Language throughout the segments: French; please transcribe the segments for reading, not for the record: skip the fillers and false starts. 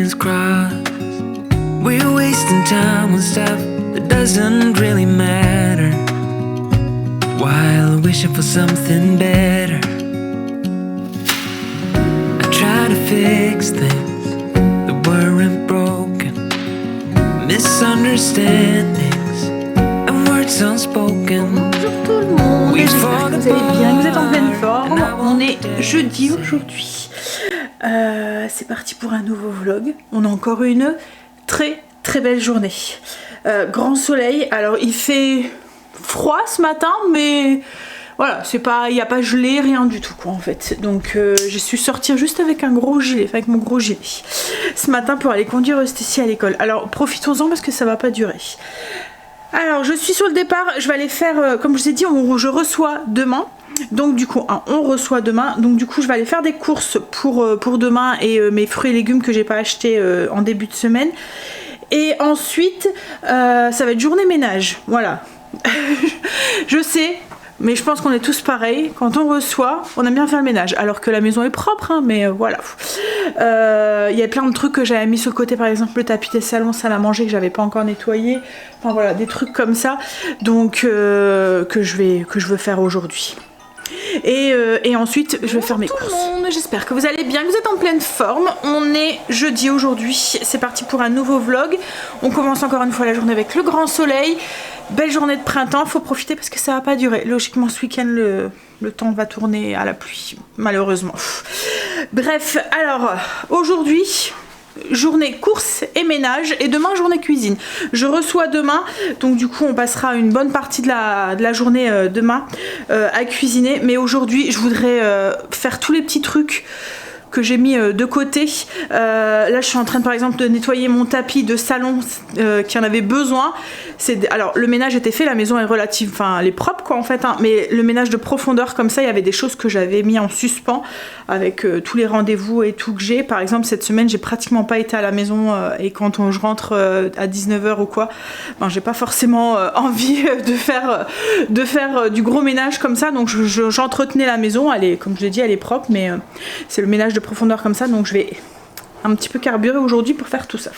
lines crossed. We're wasting time on stuff that doesn't really matter, while wishing for something better. I try to fix things that weren't broken, misunderstandings and words unspoken. Bonjour tout le monde, j'espère que vous allez bien, vous êtes en pleine forme. On est jeudi aujourd'hui. C'est parti pour un nouveau vlog. On a encore une très belle journée. Grand soleil, alors il fait froid ce matin, mais voilà, c'est pas, il n'y a pas gelé, rien du tout quoi en fait. Donc je suis sortie juste avec un gros gilet, avec mon gros gilet ce matin pour aller conduire Stécie à l'école. Alors profitons-en parce que ça va pas durer. Alors je suis sur le départ, je vais aller faire, comme je vous ai dit, je reçois demain. Donc du coup, on reçoit demain. Donc du coup, je vais aller faire des courses pour demain et mes fruits et légumes que j'ai pas achetés en début de semaine. Et ensuite, ça va être journée ménage. Voilà. Je sais, mais je pense qu'on est tous pareils. Quand on reçoit, on aime bien faire le ménage. Alors que la maison est propre, hein, mais voilà. Il y a plein de trucs que j'avais mis sur le côté. Par exemple, le tapis des salons, salle à manger que j'avais pas encore nettoyé. Enfin voilà, des trucs comme ça. Donc que je veux faire aujourd'hui. Et ensuite je vais faire mes courses. J'espère que vous allez bien, que vous êtes en pleine forme. On est jeudi aujourd'hui, c'est parti pour un nouveau vlog. On commence encore une fois la journée avec le grand soleil. Belle journée de printemps, faut profiter parce que ça va pas durer. Logiquement ce week-end le temps va tourner à la pluie, malheureusement. Bref, alors aujourd'hui journée course et ménage et demain journée cuisine. Je reçois demain, donc du coup on passera une bonne partie de la journée demain à cuisiner, mais aujourd'hui je voudrais faire tous les petits trucs que j'ai mis de côté. Là je suis en train par exemple de nettoyer mon tapis de salon qui en avait besoin. Alors le ménage était fait, la maison est relative, enfin elle est propre quoi en fait, hein, mais le ménage de profondeur comme ça, il y avait des choses que j'avais mis en suspens avec tous les rendez-vous et tout que j'ai. Par exemple cette semaine j'ai pratiquement pas été à la maison et quand je rentre à 19h ou quoi, ben, j'ai pas forcément envie de faire du gros ménage comme ça, donc j'entretenais la maison. Elle est, comme je l'ai dit, elle est propre, mais c'est le ménage de profondeur comme ça, donc je vais un petit peu carburer aujourd'hui pour faire tout ça.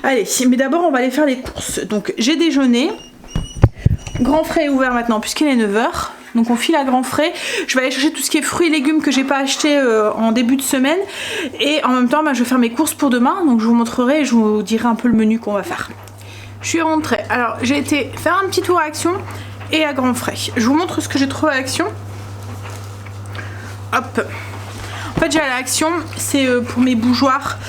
Allez, mais d'abord on va aller faire les courses. Donc j'ai déjeuné, Grand Frais est ouvert maintenant puisqu'il est 9h, donc on file à Grand Frais. Je vais aller chercher tout ce qui est fruits et légumes que j'ai pas acheté en début de semaine, et en même temps je vais faire mes courses pour demain, donc je vous montrerai et je vous dirai un peu le menu qu'on va faire. Je suis rentrée, alors j'ai été faire un petit tour à Action et à Grand Frais. Je vous montre ce que j'ai trouvé à Action. Hop. En fait j'ai à l'Action, c'est pour mes bougeoirs,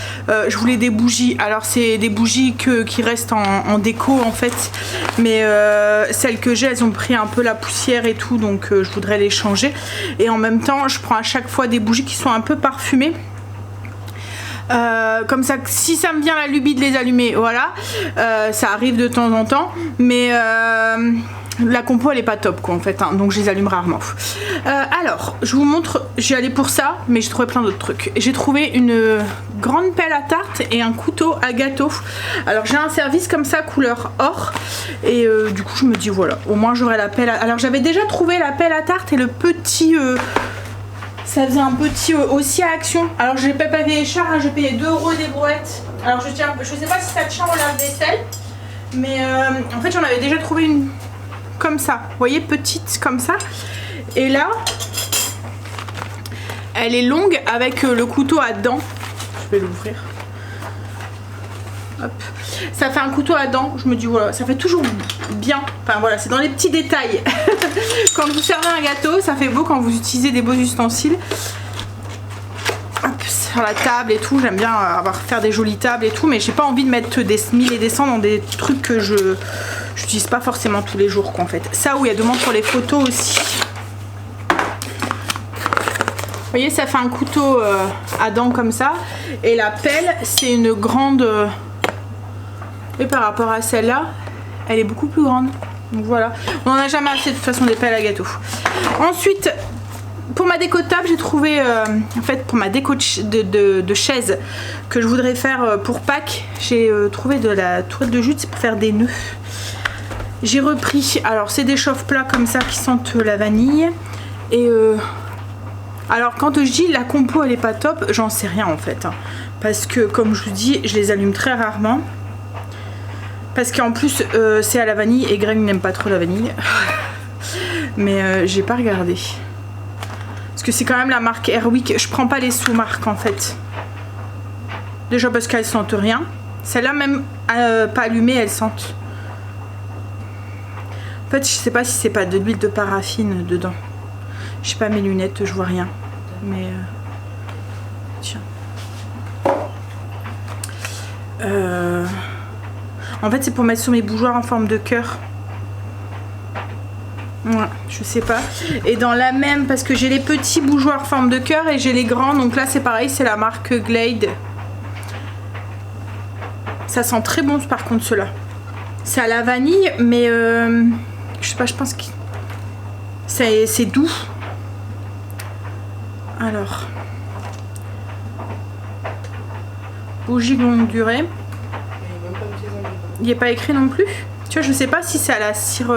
je voulais des bougies. Alors c'est des bougies qui restent en déco en fait, mais celles que j'ai, elles ont pris un peu la poussière et tout, donc je voudrais les changer. Et en même temps je prends à chaque fois des bougies qui sont un peu parfumées. Comme ça, si ça me vient la lubie de les allumer, voilà, ça arrive de temps en temps, mais la compo elle est pas top quoi en fait, hein, donc je les allume rarement. Alors je vous montre, j'ai allé pour ça, mais j'ai trouvé plein d'autres trucs. J'ai trouvé une grande pelle à tarte et un couteau à gâteau. Alors j'ai un service comme ça couleur or, et du coup je me dis voilà, au moins j'aurai la pelle alors j'avais déjà trouvé la pelle à tarte et le petit ça faisait un petit aussi à Action. Alors je l'ai pas payé cher, hein, j'ai payé 2 € des brouettes. Alors je sais pas si ça tient au lave-vaisselle, mais en fait j'en avais déjà trouvé une comme ça, vous voyez, petite comme ça. Et là elle est longue avec le couteau à dents. Je vais l'ouvrir. Hop. Ça fait un couteau à dents, je me dis voilà, ça fait toujours bien. Enfin voilà, c'est dans les petits détails. Quand vous servez un gâteau, ça fait beau quand vous utilisez des beaux ustensiles. Hop, sur la table et tout, j'aime bien faire des jolies tables et tout, mais j'ai pas envie de mettre des 1000 et des 100 dans des trucs que je n'utilise pas forcément tous les jours quoi en fait. Ça, où il y a demande pour les photos aussi. Vous voyez, ça fait un couteau à dents comme ça, et la pelle c'est une grande et par rapport à celle-là elle est beaucoup plus grande, donc voilà, on n'en a jamais assez de toute façon des pelles à gâteau. Ensuite pour ma déco de table, j'ai trouvé en fait pour ma déco de chaise que je voudrais faire pour Pâques, j'ai trouvé de la tourelle de jute pour faire des nœuds. J'ai repris, alors c'est des chauffe-plats comme ça qui sentent la vanille, et Alors quand je dis la compo elle est pas top, j'en sais rien en fait. Hein. Parce que comme je vous dis, je les allume très rarement. Parce qu'en plus c'est à la vanille et Greg n'aime pas trop la vanille. Mais j'ai pas regardé. Parce que c'est quand même la marque Airwick. Je prends pas les sous-marques en fait. Déjà parce qu'elles sentent rien. Celle-là même pas allumée, elles sentent. En fait je sais pas si c'est pas de l'huile de paraffine dedans. Je sais pas mes lunettes, je vois rien. Mais tiens. En fait c'est pour mettre sur mes bougeoirs en forme de cœur. Ouais, je sais pas. Et dans la même, parce que j'ai les petits bougeoirs en forme de cœur et j'ai les grands. Donc là c'est pareil, c'est la marque Glade. Ça sent très bon par contre ceux-là. C'est à la vanille mais je sais pas, je pense que c'est doux. Alors, bougie longue durée. Il n'y a pas écrit non plus. Tu vois, je sais pas si c'est à la cire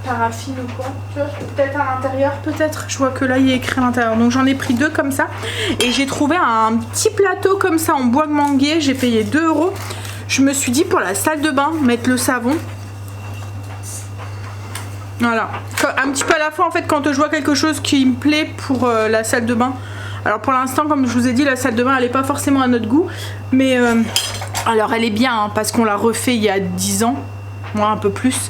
paraffine ou quoi. Tu vois, peut-être à l'intérieur, peut-être. Je vois que là, il y a écrit à l'intérieur. Donc j'en ai pris 2 comme ça. Et j'ai trouvé un petit plateau comme ça en bois de manguier. J'ai payé 2 €. Je me suis dit pour la salle de bain, mettre le savon. Voilà, un petit peu à la fois en fait quand je vois quelque chose qui me plaît pour la salle de bain. Alors pour l'instant comme je vous ai dit la salle de bain elle est pas forcément à notre goût. Mais alors elle est bien hein, parce qu'on l'a refait il y a 10 ans. Moi un peu plus.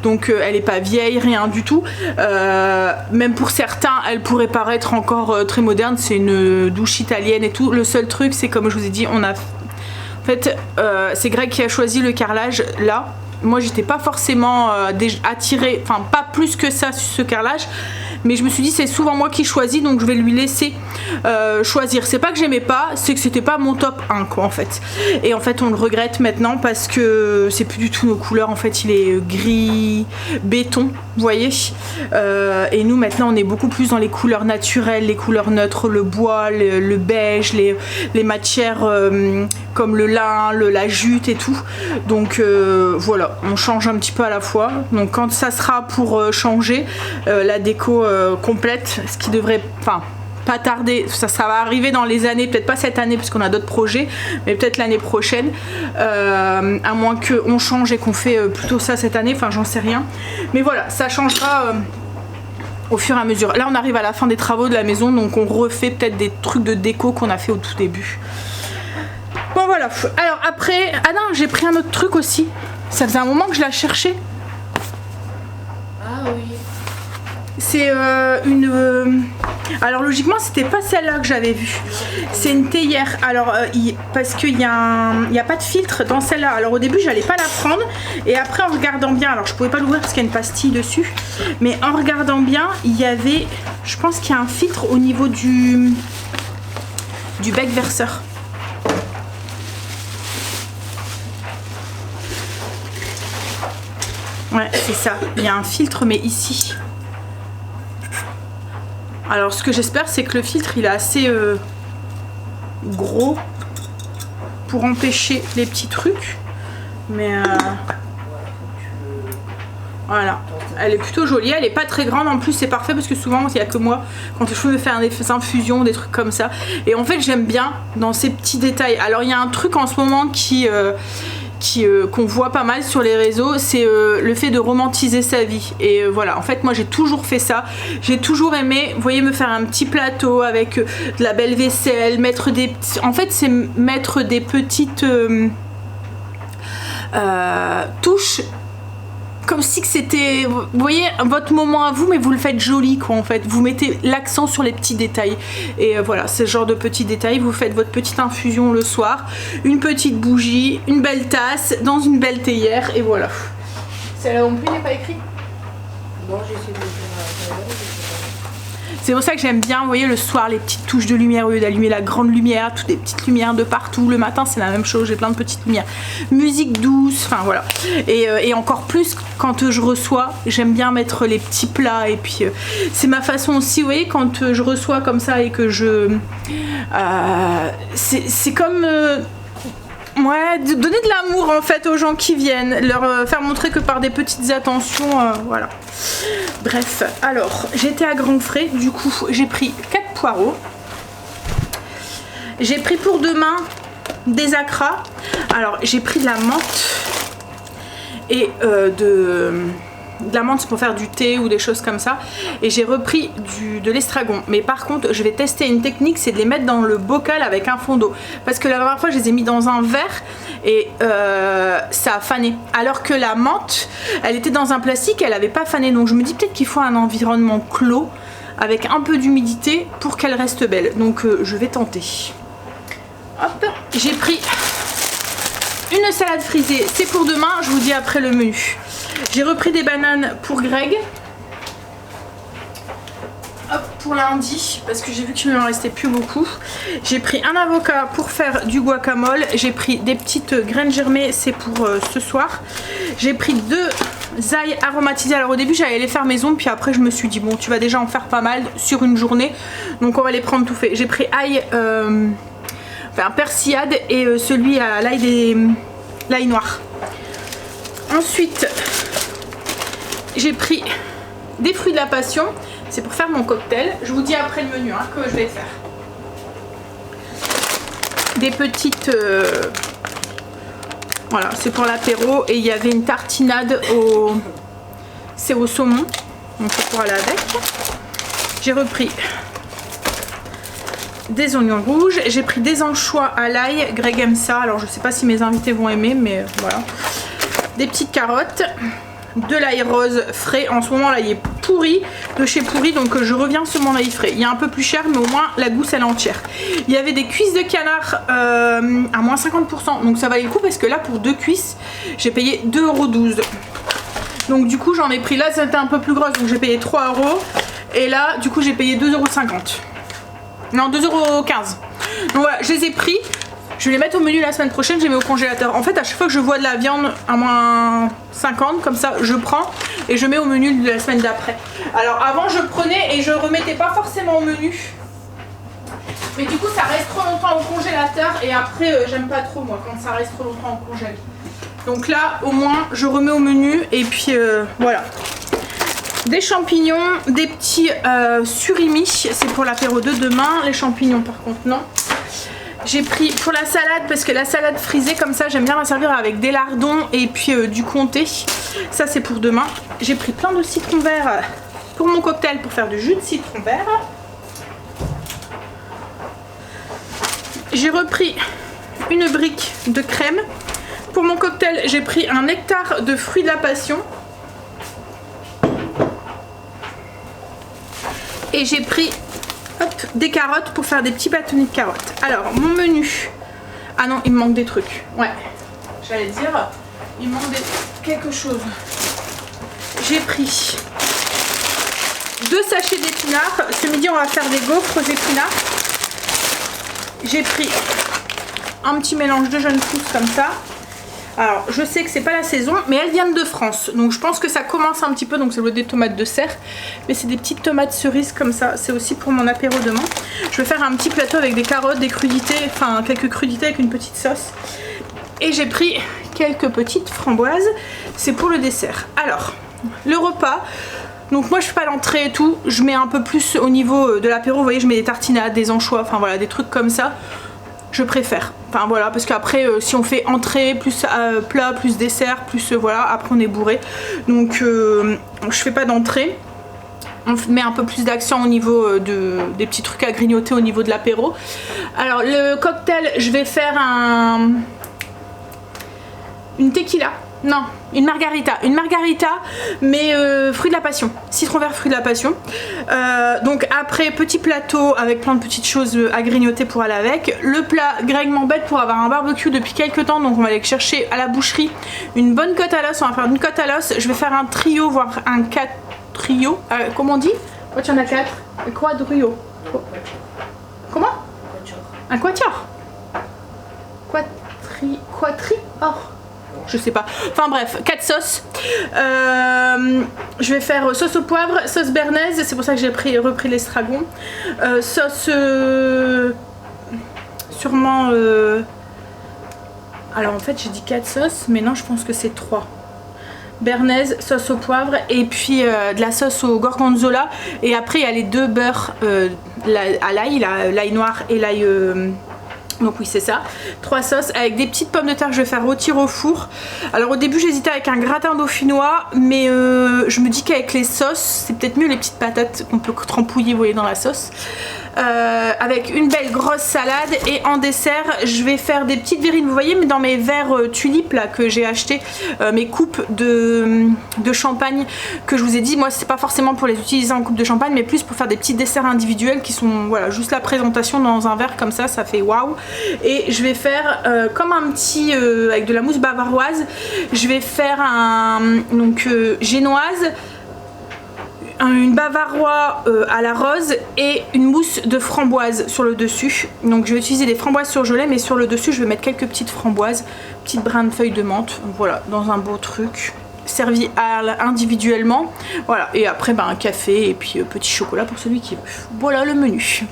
Donc elle est pas vieille, rien du tout. Même pour certains elle pourrait paraître encore très moderne. C'est une douche italienne et tout. Le seul truc c'est comme je vous ai dit on a... En fait c'est Greg qui a choisi le carrelage là. Moi j'étais pas forcément attirée, enfin pas plus que ça sur ce carrelage, mais je me suis dit c'est souvent moi qui choisis donc je vais lui laisser choisir. C'est pas que j'aimais pas, c'est que c'était pas mon top 1 quoi en fait. Et en fait on le regrette maintenant parce que c'est plus du tout nos couleurs, en fait il est gris béton, vous voyez. Et nous maintenant on est beaucoup plus dans les couleurs naturelles, les couleurs neutres, le bois, le beige, les matières comme le lin, la jute et tout. Donc voilà, on change un petit peu à la fois. Donc quand ça sera pour changer la déco complète, ce qui devrait pas tarder, ça va arriver dans les années, peut-être pas cette année parce qu'on a d'autres projets, mais peut-être l'année prochaine, à moins qu'on change et qu'on fait plutôt ça cette année, enfin j'en sais rien. Mais voilà, ça changera au fur et à mesure. Là on arrive à la fin des travaux de la maison, donc on refait peut-être des trucs de déco qu'on a fait au tout début. Bon voilà, alors après, ah non, j'ai pris un autre truc aussi. Ça faisait un moment que je la cherchais. Ah oui. C'est une... Alors logiquement c'était pas celle-là que j'avais vue. C'est une théière. Alors parce qu'il y a pas de filtre dans celle-là. Alors au début j'allais pas la prendre. Et après en regardant bien, alors je pouvais pas l'ouvrir parce qu'il y a une pastille dessus. Mais en regardant bien, il y avait... Je pense qu'il y a un filtre au niveau du bec verseur. Ouais, c'est ça. Il y a un filtre, mais ici. Alors, ce que j'espère, c'est que le filtre, il est assez gros pour empêcher les petits trucs. Mais voilà. Elle est plutôt jolie. Elle est pas très grande. En plus, c'est parfait parce que souvent, il n'y a que moi, quand je veux faire des infusions, des trucs comme ça. Et en fait, j'aime bien dans ces petits détails. Alors, il y a un truc en ce moment qu'on voit pas mal sur les réseaux, c'est le fait de romantiser sa vie. Et voilà, en fait moi j'ai toujours fait ça, j'ai toujours aimé, vous voyez, me faire un petit plateau avec de la belle vaisselle, mettre des... En fait c'est mettre des petites touches comme si que c'était, vous voyez, votre moment à vous, mais vous le faites joli quoi en fait. Vous mettez l'accent sur les petits détails. Et voilà, c'est ce genre de petits détails. Vous faites votre petite infusion le soir, une petite bougie, une belle tasse, dans une belle théière, et voilà. Celle-là non plus, il n'est pas écrit. Non, j'ai essayé de le faire. C'est pour ça que j'aime bien, vous voyez, le soir, les petites touches de lumière, au lieu d'allumer la grande lumière, toutes les petites lumières de partout. Le matin, c'est la même chose, j'ai plein de petites lumières. Musique douce, enfin voilà. Et encore plus, quand je reçois, j'aime bien mettre les petits plats. Et puis, c'est ma façon aussi, vous voyez, quand je reçois comme ça et que je... c'est comme... Ouais, donner de l'amour en fait aux gens qui viennent, leur faire montrer que par des petites attentions, voilà. Bref, alors j'étais à grands frais, du coup j'ai pris 4 poireaux. J'ai pris pour demain des acras. Alors j'ai pris de la menthe et de la menthe pour faire du thé ou des choses comme ça, et j'ai repris de l'estragon. Mais par contre je vais tester une technique, c'est de les mettre dans le bocal avec un fond d'eau, parce que la dernière fois je les ai mis dans un verre et ça a fané, alors que la menthe elle était dans un plastique, elle avait pas fané. Donc je me dis peut-être qu'il faut un environnement clos avec un peu d'humidité pour qu'elle reste belle. Donc je vais tenter. Hop, j'ai pris une salade frisée, c'est pour demain, je vous dis après le menu. J'ai repris des bananes pour Greg. Hop, pour lundi, parce que j'ai vu qu'il ne m'en restait plus beaucoup. J'ai pris un avocat pour faire du guacamole. J'ai pris des petites graines germées, c'est pour ce soir. J'ai pris 2 ail aromatisés. Alors au début j'allais les faire maison, puis après je me suis dit bon, tu vas déjà en faire pas mal sur une journée, donc on va les prendre tout fait. J'ai pris ail, enfin persillade, et celui à l'ail noir. Ensuite j'ai pris des fruits de la passion, c'est pour faire mon cocktail. Je vous dis après le menu que je vais faire. Des petites voilà, c'est pour l'apéro, et il y avait une tartinade c'est au saumon, donc c'est pour aller avec. J'ai repris des oignons rouges, j'ai pris des anchois à l'ail, Greg aime ça, alors je sais pas si mes invités vont aimer, mais voilà. Des petites carottes, de l'ail rose frais. En ce moment l'ail est pourri, de chez Pourri, donc je reviens sur mon ail frais. Il est un peu plus cher, mais au moins la gousse elle est entière. Il y avait des cuisses de canard à moins 50%, donc ça valait le coup, parce que là pour 2 cuisses j'ai payé 2,12 €. Donc du coup j'en ai pris, là c'était un peu plus grosse, donc j'ai payé 3 €, et là du coup j'ai payé 2,50 €. Non, 2,15 €. Donc voilà, je les ai pris. Je vais les mettre au menu la semaine prochaine, je les mets au congélateur. En fait, à chaque fois que je vois de la viande à moins 50, comme ça, je prends et je mets au menu de la semaine d'après. Alors avant, je prenais et je remettais pas forcément au menu. Mais du coup, ça reste trop longtemps au congélateur, et après, j'aime pas trop moi quand ça reste trop longtemps au congélateur. Donc là, au moins, je remets au menu, et puis voilà. Des champignons, des petits surimi, c'est pour l'apéro de demain. Les champignons par contre non. J'ai pris pour la salade, parce que la salade frisée comme ça j'aime bien la servir avec des lardons et puis du comté. Ça c'est pour demain. J'ai pris plein de citron vert pour mon cocktail, pour faire du jus de citron vert. J'ai repris une brique de crème. Pour mon cocktail j'ai pris un nectar de fruits de la passion. Et j'ai pris des carottes pour faire des petits bâtonnets de carottes. Alors mon menu, ah non il me manque des trucs, ouais j'allais dire il me manque quelque chose. J'ai pris 2 sachets d'épinards, ce midi on va faire des gaufres aux épinards. J'ai pris un petit mélange de jeunes pousses comme ça. Alors je sais que c'est pas la saison, mais elles viennent de France, donc je pense que ça commence un petit peu. Donc ça doit être des tomates de serre, mais c'est des petites tomates cerises comme ça. C'est aussi pour mon apéro demain. Je vais faire un petit plateau avec des carottes, des crudités, enfin quelques crudités avec une petite sauce. Et j'ai pris quelques petites framboises, c'est pour le dessert. Alors le repas, donc moi je fais pas l'entrée et tout, je mets un peu plus au niveau de l'apéro. Vous voyez, je mets des tartinades, des anchois, enfin voilà, des trucs comme ça. Je préfère, enfin voilà, parce qu'après si on fait entrée plus plat plus dessert plus voilà, après on est bourré, donc je fais pas d'entrée. On met un peu plus d'accent au niveau des petits trucs à grignoter au niveau de l'apéro. Alors le cocktail, je vais faire une tequila, non, une margarita, mais fruits de la passion, citron vert, fruits de la passion. Donc après, petit plateau avec plein de petites choses à grignoter pour aller avec. Le plat, Greg m'embête pour avoir un barbecue depuis quelques temps, donc on va aller chercher à la boucherie une bonne côte à l'os. On va faire une côte à l'os, je vais faire un trio, voire un 4 trio, comment on dit? Quand il y en a 4, quadrio. Comment? Un quatuor. Quatri, oh, je sais pas. Enfin bref, 4 sauces. Je vais faire sauce au poivre, sauce bernaise, c'est pour ça que j'ai repris l'estragon. Sauce sûrement Alors en fait j'ai dit 4 sauces, mais non je pense que c'est 3. Béarnaise, sauce au poivre et puis de la sauce au gorgonzola. Et après il y a les 2 beurres à l'ail, l'ail noir et l'ail... donc oui c'est ça, 3 sauces avec des petites pommes de terre que je vais faire rôtir au four. Alors au début j'hésitais avec un gratin dauphinois, mais je me dis qu'avec les sauces c'est peut-être mieux les petites patates qu'on peut trempouiller, vous voyez, dans la sauce. Avec une belle grosse salade et en dessert je vais faire des petites verrines, vous voyez, mais dans mes verres tulipes là que j'ai acheté, mes coupes de champagne que je vous ai dit, moi c'est pas forcément pour les utiliser en coupe de champagne mais plus pour faire des petits desserts individuels qui sont, voilà, juste la présentation dans un verre comme ça fait waouh. Et je vais faire comme un petit avec de la mousse bavaroise, je vais faire un génoise, une bavarois à la rose et une mousse de framboise sur le dessus. Donc je vais utiliser des framboises surgelées, mais sur le dessus je vais mettre quelques petites framboises, petites brins de feuilles de menthe, voilà, dans un beau truc servi individuellement. Voilà, et après un café et puis petit chocolat pour celui qui veut. Voilà le menu.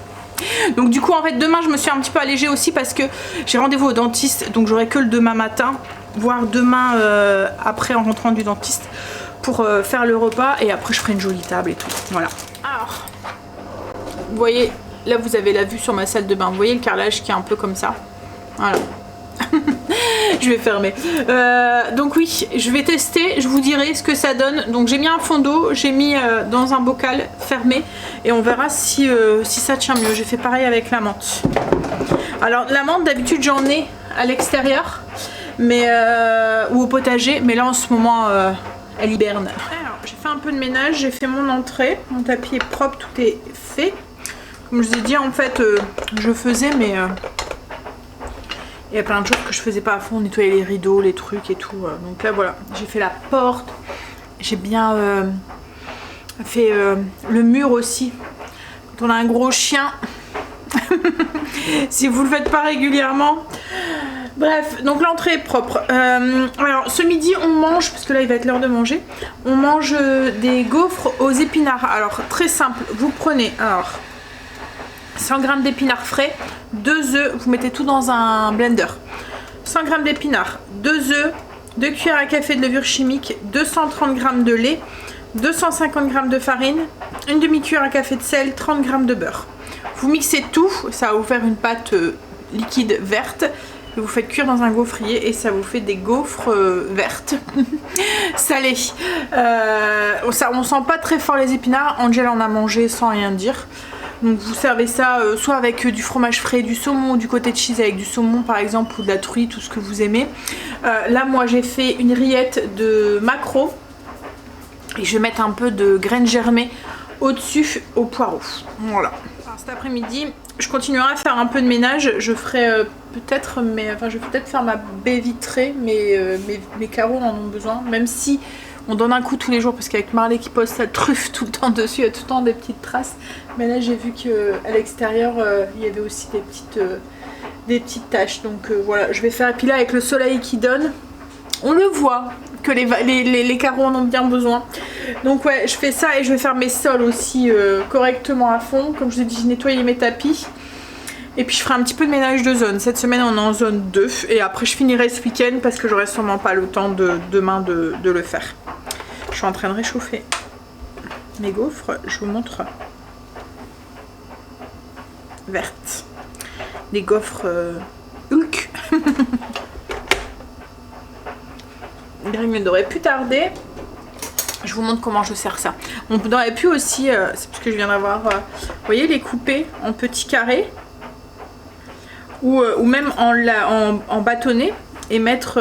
Donc du coup en fait demain je me suis un petit peu allégée aussi parce que j'ai rendez-vous au dentiste, donc j'aurai que le demain matin, voire demain après en rentrant du dentiste pour faire le repas, et après je ferai une jolie table et tout. Voilà. Alors, vous voyez, là vous avez la vue sur ma salle de bain, vous voyez le carrelage qui est un peu comme ça. Voilà. Je vais fermer. Donc oui, je vais tester, je vous dirai ce que ça donne. Donc j'ai mis un fond d'eau, j'ai mis dans un bocal fermé et on verra si ça tient mieux. J'ai fait pareil avec la menthe. Alors la menthe d'habitude j'en ai à l'extérieur, mais ou au potager, mais là en ce moment elle hiberne. Alors j'ai fait un peu de ménage, j'ai fait mon entrée, mon tapis est propre, tout est fait. Comme je vous ai dit en fait je faisais mais il y a plein de choses que je faisais pas à fond, nettoyer les rideaux, les trucs et tout. Donc là voilà, j'ai fait la porte, j'ai bien fait le mur aussi. Quand on a un gros chien, si vous le faites pas régulièrement. Bref, donc l'entrée est propre. Alors ce midi on mange, parce que là il va être l'heure de manger, on mange des gaufres aux épinards. Alors très simple, vous prenez alors 100 g d'épinards frais, 2 œufs, vous mettez tout dans un blender. 100 g d'épinards, 2 œufs, 2 cuillères à café de levure chimique, 230 g de lait, 250 g de farine, une demi-cuillère à café de sel, 30 g de beurre. Vous mixez tout, ça va vous faire une pâte liquide verte. Vous faites cuire dans un gaufrier et ça vous fait des gaufres vertes salées. On sent pas très fort les épinards. Angel en a mangé sans rien dire. Donc vous servez ça soit avec du fromage frais, du saumon, du cottage cheese avec du saumon par exemple, ou de la truite, tout ce que vous aimez. Là moi j'ai fait une rillette de maquereau et je vais mettre un peu de graines germées au-dessus au poireau. Voilà. Alors, cet après-midi je continuerai à faire un peu de ménage. Je ferai peut-être je vais peut-être faire ma baie vitrée, mais mes carreaux en ont besoin, même si on donne un coup tous les jours parce qu'avec Marley qui pose sa truffe tout le temps dessus, il y a tout le temps des petites traces. Mais là j'ai vu qu'à l'extérieur il y avait aussi des petites taches. Donc voilà, je vais faire. Et puis là avec le soleil qui donne, on le voit que les carreaux en ont bien besoin. Donc ouais, je fais ça et je vais faire mes sols aussi correctement à fond. Comme je vous ai dit, j'ai nettoyé mes tapis. Et puis je ferai un petit peu de ménage de zone. Cette semaine on est en zone 2 et après je finirai ce week-end parce que j'aurai sûrement pas le temps demain de le faire. Je suis en train de réchauffer mes gaufres, je vous montre. Vertes. Des gaufres Hulk. Il ne devrait plus tarder. Je vous montre comment je sers ça. On aurait pu aussi, c'est parce que je viens d'avoir, vous voyez, les couper en petits carrés. Ou même en bâtonnet et mettre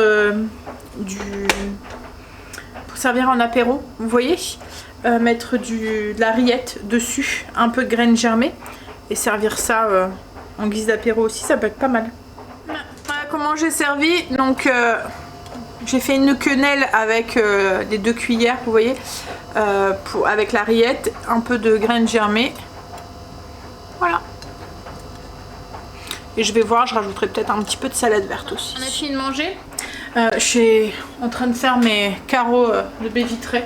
pour servir en apéro, vous voyez, mettre de la rillette dessus, un peu de graines germées et servir ça en guise d'apéro aussi, ça peut être pas mal. Voilà comment j'ai servi. Donc j'ai fait une quenelle avec les 2 cuillères, vous voyez, avec la rillette, un peu de graines germées. Voilà. Et je vais voir, je rajouterai peut-être un petit peu de salade verte aussi. On a fini de manger. Je suis en train de faire mes carreaux de baie vitrée.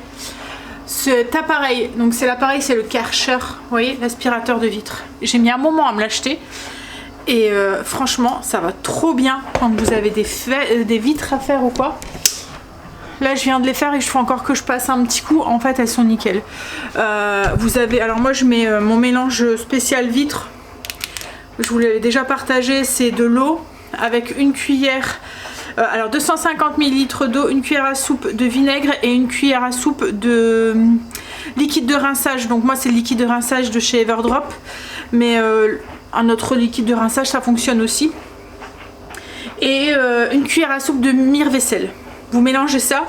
Cet appareil, donc c'est l'appareil, c'est le Karcher, vous voyez, l'aspirateur de vitre. J'ai mis un moment à me l'acheter. Et franchement, ça va trop bien quand vous avez des vitres à faire ou quoi. Là, je viens de les faire et je fais encore que je passe un petit coup. En fait, elles sont nickel. Vous avez, alors moi, je mets mon mélange spécial vitre. Je vous l'avais déjà partagé. C'est de l'eau avec une cuillère. Alors 250 ml d'eau, une cuillère à soupe de vinaigre et une cuillère à soupe de liquide de rinçage. Donc moi, c'est le liquide de rinçage de chez Everdrop. Mais un autre liquide de rinçage, ça fonctionne aussi. Et une cuillère à soupe de mire-vaisselle. Vous mélangez ça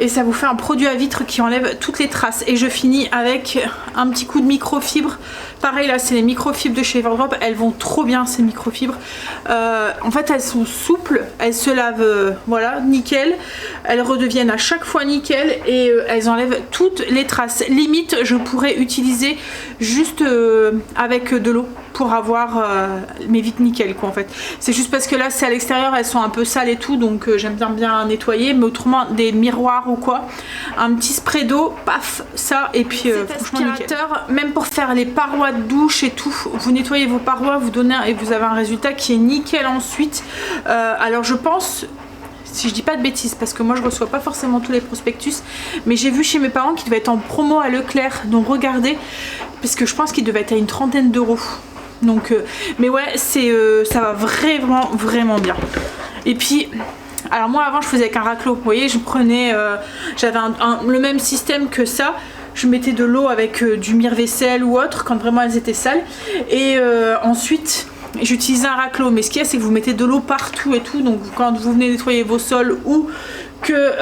et ça vous fait un produit à vitre qui enlève toutes les traces. Et je finis avec un petit coup de microfibre. Pareil, là c'est les microfibres de chez Everdrop, elles vont trop bien ces microfibres. En fait elles sont souples, elles se lavent voilà, nickel. Elles redeviennent à chaque fois nickel et elles enlèvent toutes les traces. Limite je pourrais utiliser juste avec de l'eau pour avoir mes vitres nickel quoi en fait. C'est juste parce que là c'est à l'extérieur, elles sont un peu sales et tout, donc j'aime bien nettoyer. Mais autrement des miroirs ou quoi, un petit spray d'eau, paf, ça et puis franchement aspirateur, même pour faire les parois de douche et tout, vous nettoyez vos parois, vous donnez et vous avez un résultat qui est nickel ensuite. Alors je pense, si je dis pas de bêtises, parce que moi je reçois pas forcément tous les prospectus, mais j'ai vu chez mes parents qu'il devait être en promo à Leclerc, donc regardez, parce que je pense qu'il devait être à une trentaine d'euros. Donc mais ouais, c'est ça va vraiment bien. Et puis alors moi avant je faisais avec un raclot, vous voyez, je prenais j'avais le même système que ça. Je mettais de l'eau avec du mire-vaisselle ou autre quand vraiment elles étaient sales. Et ensuite, j'utilisais un raclot. Mais ce qu'il y a, c'est que vous mettez de l'eau partout et tout. Donc quand vous venez nettoyer vos sols ou que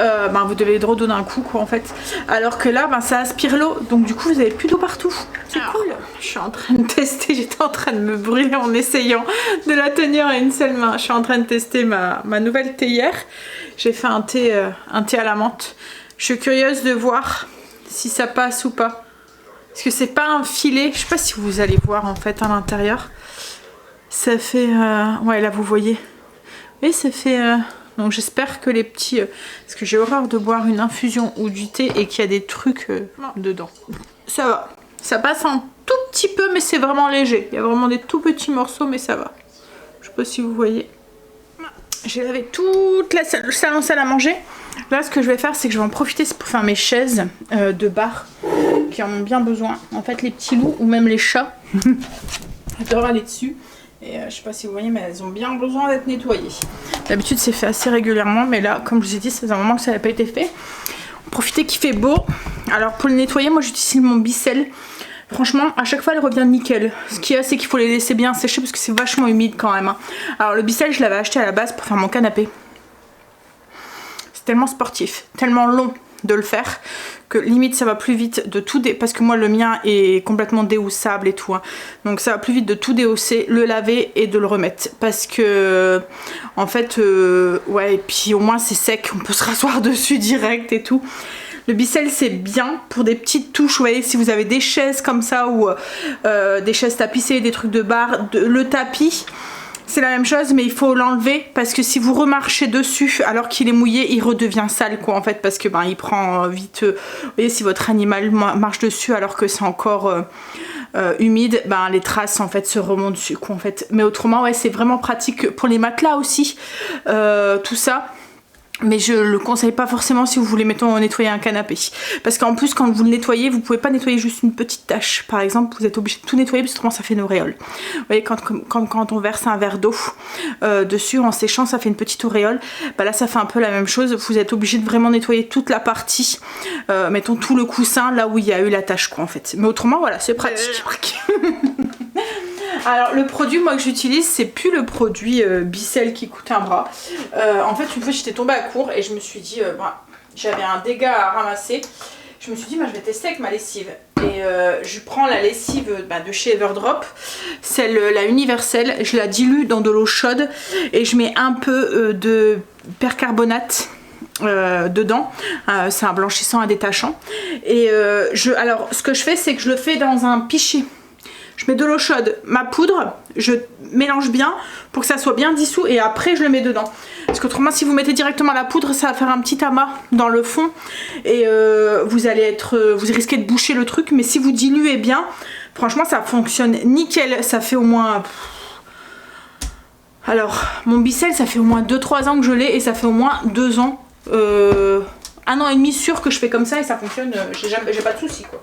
vous devez redonner un coup quoi en fait. Alors que là, ça aspire l'eau. Donc du coup, vous avez plus d'eau partout. C'est cool. Je suis en train de tester. J'étais en train de me brûler en essayant de la tenir à une seule main. Je suis en train de tester ma nouvelle théière. J'ai fait un thé à la menthe. Je suis curieuse de voir si ça passe ou pas, parce que c'est pas un filet, je sais pas si vous allez voir en fait à l'intérieur, ça fait ouais là vous voyez, et ça fait donc j'espère que les petits parce que j'ai horreur de boire une infusion ou du thé et qu'il y a des trucs dedans. Ça va, ça passe un tout petit peu mais c'est vraiment léger, il y a vraiment des tout petits morceaux mais ça va. Je sais pas si vous voyez. J'ai lavé toute la salle à manger. Là ce que je vais faire c'est que je vais en profiter pour faire mes chaises de bar qui en ont bien besoin. En fait les petits loups ou même les chats adorent aller dessus. Et je sais pas si vous voyez mais elles ont bien besoin d'être nettoyées. D'habitude c'est fait assez régulièrement mais là comme je vous ai dit ça faisait un moment que ça n'avait pas été fait. Profitez qu'il fait beau. Alors pour le nettoyer moi j'utilise mon Bicel. Franchement, à chaque fois, elle revient nickel. Ce qu'il y a, c'est qu'il faut les laisser bien sécher parce que c'est vachement humide quand même. Alors, le Bicel, je l'avais acheté à la base pour faire mon canapé. C'est tellement sportif, tellement long de le faire que limite ça va plus vite de tout parce que moi le mien est complètement déhoussable et tout hein. Donc ça va plus vite de tout déhausser, le laver et de le remettre parce que en fait ouais, et puis au moins c'est sec, on peut se rasseoir dessus direct et tout. Le Bicel c'est bien pour des petites touches, vous voyez, si vous avez des chaises comme ça ou des chaises tapissées, des trucs de bar, le tapis c'est la même chose mais il faut l'enlever parce que si vous remarchez dessus alors qu'il est mouillé il redevient sale quoi en fait parce que il prend vite, vous voyez si votre animal marche dessus alors que c'est encore humide, les traces en fait se remontent dessus quoi en fait. Mais autrement ouais c'est vraiment pratique pour les matelas aussi tout ça. Mais je le conseille pas forcément si vous voulez mettons nettoyer un canapé parce qu'en plus quand vous le nettoyez vous pouvez pas nettoyer juste une petite tache par exemple, vous êtes obligé de tout nettoyer parce que autrement ça fait une auréole. Vous voyez quand on verse un verre d'eau dessus en séchant ça fait une petite auréole, là ça fait un peu la même chose, vous êtes obligé de vraiment nettoyer toute la partie mettons tout le coussin là où il y a eu la tache quoi en fait. Mais autrement voilà c'est pratique. Alors le produit moi que j'utilise c'est plus le produit Bicel qui coûte un bras. En fait une fois j'étais tombée à court et je me suis dit j'avais un dégât à ramasser. Je me suis dit je vais tester avec ma lessive. Et je prends la lessive de chez Everdrop, celle la universelle, je la dilue dans de l'eau chaude et je mets un peu de percarbonate dedans, c'est un blanchissant à détachant. Et alors ce que je fais c'est que je le fais dans un pichet. Je mets de l'eau chaude, ma poudre, je mélange bien pour que ça soit bien dissous et après je le mets dedans. Parce qu'autrement si vous mettez directement la poudre ça va faire un petit amas dans le fond et vous risquez de boucher le truc. Mais si vous diluez bien, franchement ça fonctionne nickel. Ça fait au moins Alors, mon Bicel, ça fait au moins 2-3 ans que je l'ai et ça fait au moins 2 ans, 1 an et demi sûr que je fais comme ça et ça fonctionne, j'ai pas de soucis quoi.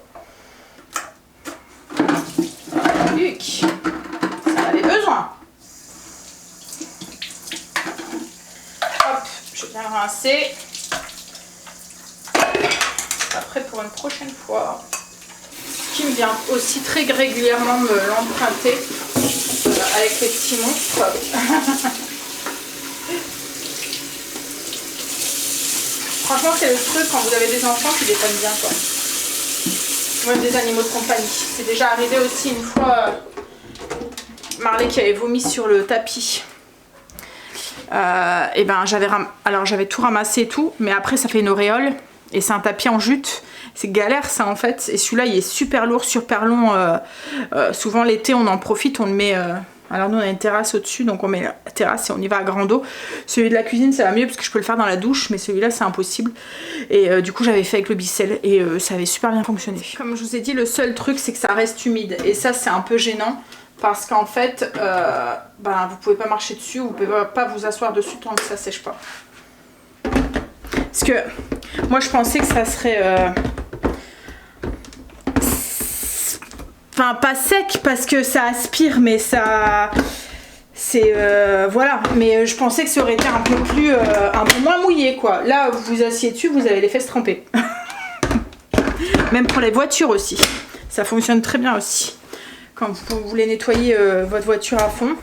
Luc, ça en avait besoin. Hop, je viens rincer. Après pour une prochaine fois, qui me vient aussi très régulièrement me l'emprunter avec les petits monstres. Franchement c'est le truc quand vous avez des enfants qui déconnent bien quoi. Même des animaux de compagnie. C'est déjà arrivé aussi une fois Marley qui avait vomi sur le tapis. Et ben j'avais tout ramassé et tout, mais après ça fait une auréole et c'est un tapis en jute. C'est galère ça en fait. Et celui-là il est super lourd, super long. Souvent l'été on en profite, on le met. Alors nous on a une terrasse au-dessus, donc on met la terrasse et on y va à grand eau. Celui de la cuisine ça va mieux parce que je peux le faire dans la douche, mais celui-là c'est impossible. Et du coup j'avais fait avec le Bicel et ça avait super bien fonctionné. Comme je vous ai dit, le seul truc c'est que ça reste humide et ça c'est un peu gênant parce qu'en fait vous pouvez pas marcher dessus, vous pouvez pas vous asseoir dessus tant que ça sèche pas. Parce que moi je pensais que ça serait... Enfin pas sec parce que ça aspire mais ça... C'est... voilà. Mais je pensais que ça aurait été un peu moins mouillé quoi. Là vous vous assieds dessus, vous avez les fesses trempées. Même pour les voitures aussi. Ça fonctionne très bien aussi. Quand vous voulez nettoyer votre voiture à fond.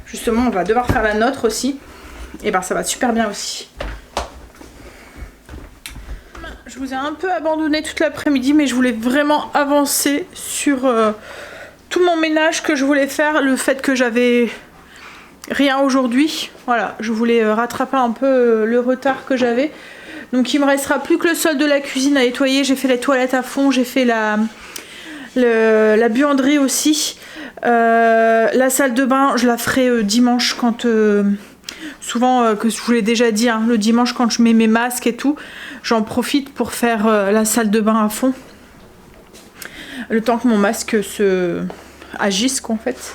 Justement on va devoir faire la nôtre aussi. Et ben ça va super bien aussi. Je vous ai un peu abandonné toute l'après-midi, mais je voulais vraiment avancer sur tout mon ménage que je voulais faire. Le fait que j'avais rien aujourd'hui, voilà, je voulais rattraper un peu le retard que j'avais. Donc il me restera plus que le sol de la cuisine à nettoyer. J'ai fait les toilettes à fond, j'ai fait la buanderie aussi. La salle de bain, je la ferai dimanche quand... souvent, que je vous l'ai déjà dit, hein, le dimanche quand je mets mes masques et tout, j'en profite pour faire la salle de bain à fond. Le temps que mon masque se agisse, quoi, en fait.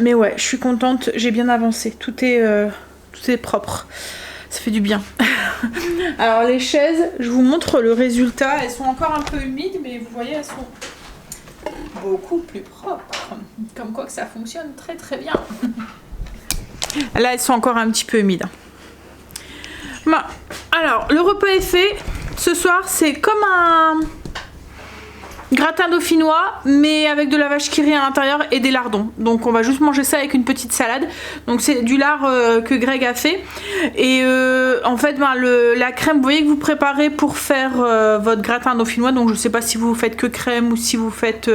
Mais ouais, je suis contente, j'ai bien avancé. Tout est propre. Ça fait du bien. Alors les chaises, je vous montre le résultat. Elles sont encore un peu humides, mais vous voyez, elles sont beaucoup plus propres. Comme quoi que ça fonctionne très très bien. Là, elles sont encore un petit peu humides. Bon, alors, le repas est fait. Ce soir, c'est comme un gratin dauphinois, mais avec de la vache qui rit à l'intérieur et des lardons. Donc, on va juste manger ça avec une petite salade. Donc, c'est du lard que Greg a fait. Et en fait, la crème, vous voyez que vous préparez pour faire votre gratin dauphinois. Donc, je ne sais pas si vous faites que crème ou si vous faites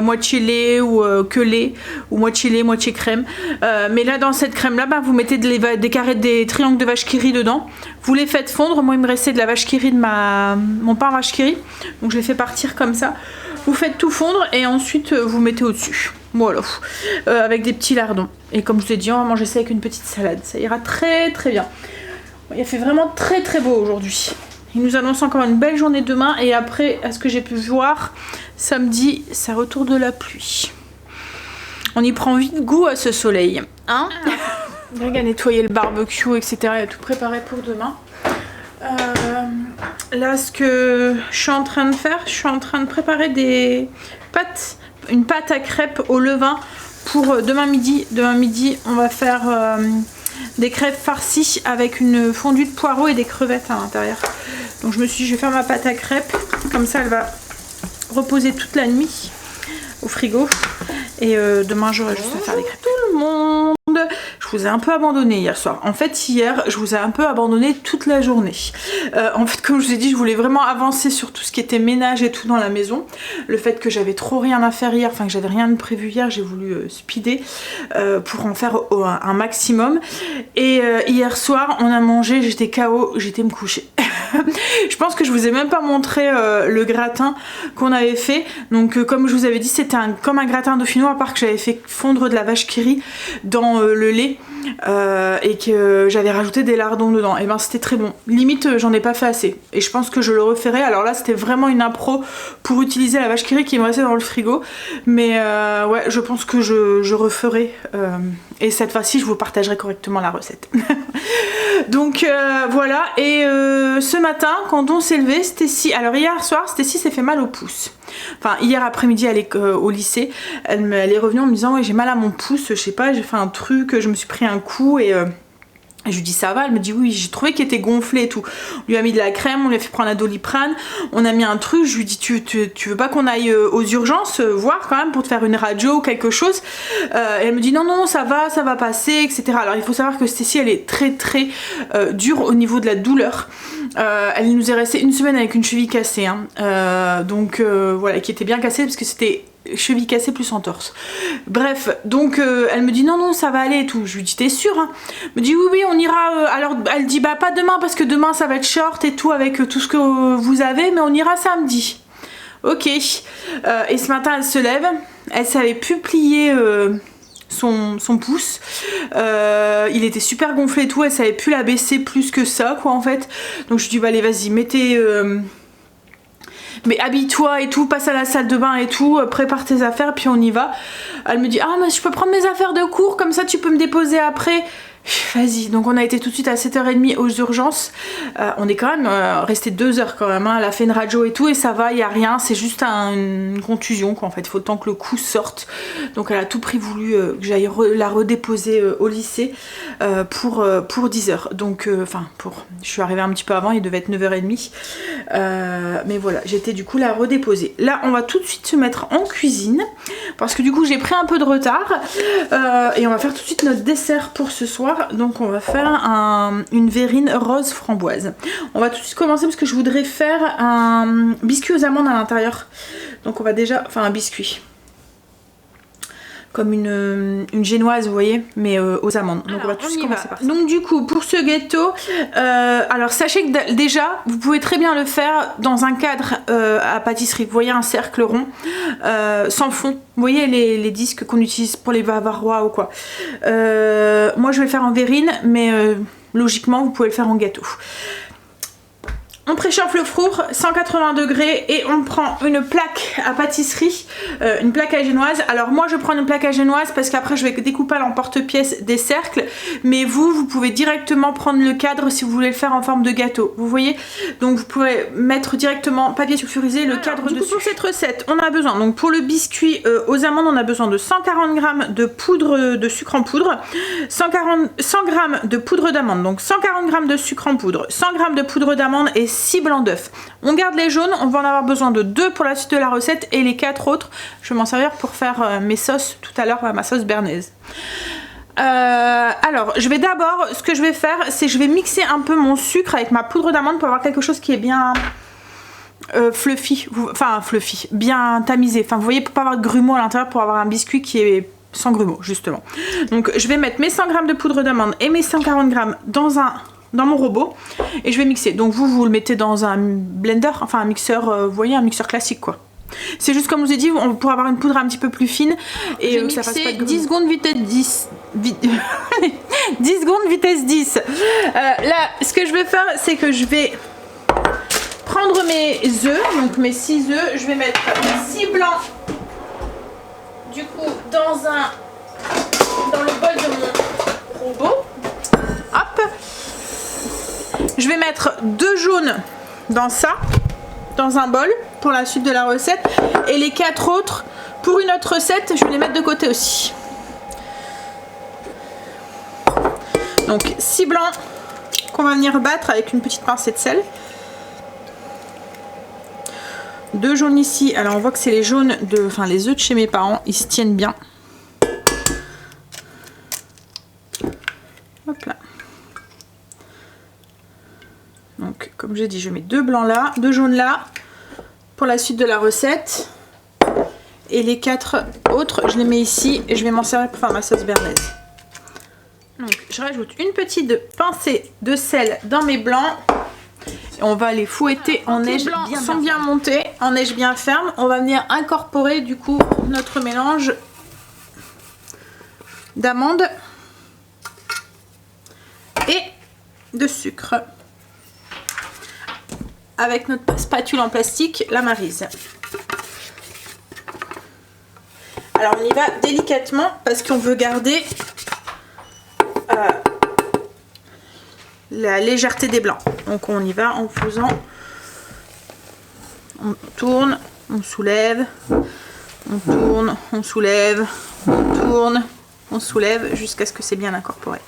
moitié lait ou que lait, ou moitié lait, moitié crème. Mais là, dans cette crème-là, vous mettez des carrés, des triangles de vache qui rit dedans. Vous les faites fondre. Moi, il me restait de la vache qui rit de mon pain vache qui rit. Donc, je l'ai fait partir comme ça. Vous faites tout fondre et ensuite vous mettez au-dessus. Voilà. Avec des petits lardons. Et comme je vous ai dit, on va manger ça avec une petite salade. Ça ira très très bien. Il a fait vraiment très très beau aujourd'hui. Il nous annonce encore une belle journée demain. Et après, à ce que j'ai pu voir, samedi, ça retourne de la pluie. On y prend vite goût à ce soleil. Hein? Greg a nettoyé le barbecue, etc. Il a tout préparé pour demain. Là, ce que je suis en train de faire, je suis en train de préparer une pâte à crêpes au levain pour demain midi. Demain midi, on va faire des crêpes farcies avec une fondue de poireaux et des crevettes à l'intérieur. Donc je me suis dit, je vais faire ma pâte à crêpes, comme ça elle va reposer toute la nuit au frigo. Et demain, j'aurai juste à faire les crêpes. Tout le monde! Je vous ai un peu abandonné hier soir. En fait, hier, je vous ai un peu abandonné toute la journée. En fait, comme je vous ai dit, je voulais vraiment avancer sur tout ce qui était ménage et tout dans la maison. Le fait que j'avais trop rien à faire hier, enfin que j'avais rien de prévu hier, j'ai voulu speeder pour en faire un maximum. Et hier soir, on a mangé, j'étais KO, j'étais me coucher. Je pense que je vous ai même pas montré le gratin qu'on avait fait. Donc comme je vous avais dit, c'était comme un gratin dauphinois, à part que j'avais fait fondre de la vache qui rit dans le lait et que j'avais rajouté des lardons dedans. Et ben c'était très bon. Limite j'en ai pas fait assez. Et je pense que je le referai. Alors là c'était vraiment une impro pour utiliser la vache qui rit qui me restait dans le frigo. Mais ouais, je pense que je referai. Et cette fois-ci je vous partagerai correctement la recette. Donc voilà, et ce matin quand on s'est levé, Stécie, alors hier soir Stécie s'est fait mal au pouce. Enfin hier après-midi au lycée, elle est revenue en me disant ouais j'ai mal à mon pouce, je sais pas, j'ai fait un truc, je me suis pris un coup et je lui dis ça va, elle me dit oui, j'ai trouvé qu'il était gonflé et tout. On lui a mis de la crème, on lui a fait prendre un Doliprane, on a mis un truc, je lui dis tu veux pas qu'on aille aux urgences voir quand même pour te faire une radio ou quelque chose. Et elle me dit non ça va passer, etc. Alors il faut savoir que Stécie elle est très dure au niveau de la douleur. Elle nous est restée une semaine avec une cheville cassée, hein. Donc voilà, qui était bien cassée parce que c'était cheville cassée plus entorse. Bref, donc elle me dit non ça va aller et tout. Je lui dis t'es sûre hein? Elle me dit oui on ira. Alors elle dit bah pas demain parce que demain ça va être short et tout avec tout ce que vous avez, mais on ira samedi. Ok. Et ce matin elle se lève, elle savait plus plier son pouce, il était super gonflé et tout, elle savait plus la baisser plus que ça quoi en fait. Donc je lui dis bah allez vas-y mais habille-toi et tout, passe à la salle de bain et tout, prépare tes affaires puis on y va. Elle me dit ah mais je peux prendre mes affaires de cours comme ça tu peux me déposer après. Vas-y, donc on a été tout de suite à 7h30 aux urgences. On est quand même resté 2 heures quand même, hein. Elle a fait une radio et tout et ça va, il n'y a rien, c'est juste une contusion quoi en fait, il faut le temps que le coup sorte. Donc elle a tout prix voulu que j'aille la redéposer au lycée pour 10h. Donc je suis arrivée un petit peu avant, il devait être 9h30. Mais voilà, j'étais du coup la redéposer. Là on va tout de suite se mettre en cuisine parce que du coup j'ai pris un peu de retard et on va faire tout de suite notre dessert pour ce soir. Donc on va faire une verrine rose framboise. On va tout de suite commencer parce que je voudrais faire un biscuit aux amandes à l'intérieur. Donc on va déjà faire un biscuit comme une génoise vous voyez, mais aux amandes. Donc alors, on va tout de suite commencer par ça. Donc du coup pour ce gâteau, alors sachez que déjà vous pouvez très bien le faire dans un cadre à pâtisserie. Vous voyez un cercle rond sans fond. Vous voyez les disques qu'on utilise pour les bavarois ou quoi. Moi je vais le faire en verrine, mais logiquement vous pouvez le faire en gâteau. On préchauffe le four 180 degrés et on prend une plaque à pâtisserie, une plaque à génoise. Alors moi je prends une plaque à génoise parce qu'après je vais découper à l'emporte-pièce des cercles, mais vous pouvez directement prendre le cadre si vous voulez le faire en forme de gâteau, vous voyez. Donc vous pouvez mettre directement papier sulfurisé le cadre dessus. Du coup, pour cette recette on a besoin, donc pour le biscuit aux amandes on a besoin de 140 g de poudre de sucre en poudre, 100 g de poudre d'amande, donc 140 g de sucre en poudre, 100 g de poudre d'amande et 6 blancs d'œufs. On garde les jaunes, on va en avoir besoin de 2 pour la suite de la recette et les 4 autres, je vais m'en servir pour faire mes sauces tout à l'heure, ma sauce béarnaise. Alors, ce que je vais faire, c'est que je vais mixer un peu mon sucre avec ma poudre d'amande pour avoir quelque chose qui est bien fluffy, bien tamisé. Enfin, vous voyez, pour pas avoir de grumeaux à l'intérieur, pour avoir un biscuit qui est sans grumeaux, justement. Donc, je vais mettre mes 100 g de poudre d'amande et mes 140 g dans mon robot et je vais mixer. Donc vous le mettez dans un blender, enfin un mixeur, vous voyez, un mixeur classique quoi. C'est juste comme je vous ai dit, on pourra avoir une poudre un petit peu plus fine et je vais mixer 10 secondes vitesse 10. 10 secondes vitesse 10. Là, ce que je vais faire, c'est que je vais prendre mes œufs, donc mes 6 œufs, je vais mettre 6 blancs du coup dans le bol de mon robot. Hop. Je vais mettre 2 jaunes dans un bol pour la suite de la recette et les 4 autres pour une autre recette, je vais les mettre de côté aussi. Donc 6 blancs qu'on va venir battre avec une petite pincée de sel. 2 jaunes ici, alors on voit que c'est les jaunes les œufs de chez mes parents, ils se tiennent bien. Hop là. Donc comme j'ai dit, je mets 2 blancs là, 2 jaunes là pour la suite de la recette. Et les 4 autres, je les mets ici et je vais m'en servir pour faire ma sauce béarnaise. Donc je rajoute une petite pincée de sel dans mes blancs Et on va les fouetter en neige bien montés, en neige bien ferme. On va venir incorporer du coup notre mélange d'amandes et de sucre avec notre spatule en plastique, la Maryse. Alors on y va délicatement parce qu'on veut garder la légèreté des blancs. Donc on y va en faisant, on tourne, on soulève, on tourne, on soulève, on tourne, on soulève jusqu'à ce que c'est bien incorporé.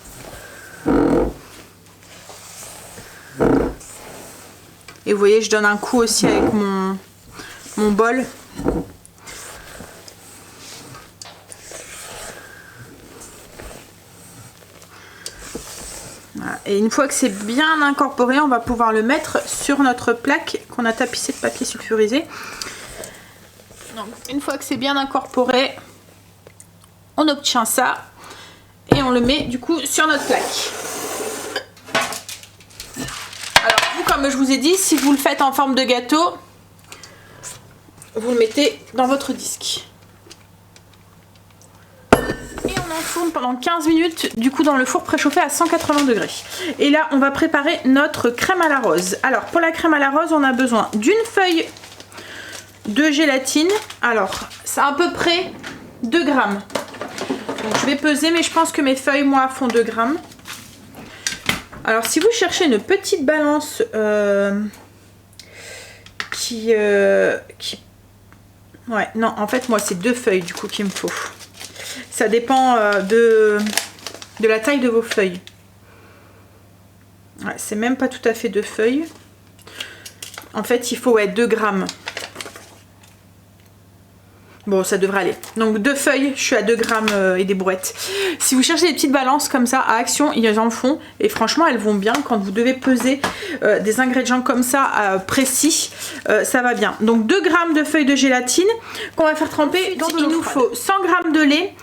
Et vous voyez, je donne un coup aussi avec mon bol. Voilà. Et une fois que c'est bien incorporé, on va pouvoir le mettre sur notre plaque qu'on a tapissée de papier sulfurisé. Donc, une fois que c'est bien incorporé, on obtient ça et on le met du coup sur notre plaque. Alors vous, comme je vous ai dit, si vous le faites en forme de gâteau, vous le mettez dans votre disque. Et on enfourne pendant 15 minutes, du coup dans le four préchauffé à 180 degrés. Et là, on va préparer notre crème à la rose. Alors pour la crème à la rose, on a besoin d'une feuille de gélatine. Alors, c'est à peu près 2 grammes. Donc je vais peser, mais je pense que mes feuilles, moi, font 2 grammes. Alors si vous cherchez une petite balance ouais, non, en fait moi c'est 2 feuilles du coup qu'il me faut. Ça dépend de la taille de vos feuilles. Ouais, c'est même pas tout à fait 2 feuilles. En fait il faut 2 grammes. Bon, ça devrait aller. Donc 2 feuilles, je suis à 2 grammes et des brouettes. Si vous cherchez des petites balances comme ça, à Action, ils en font. Et franchement, elles vont bien. Quand vous devez peser des ingrédients comme ça, précis, ça va bien. Donc 2 grammes de feuilles de gélatine qu'on va faire tremper. Il nous faut 100 grammes de lait.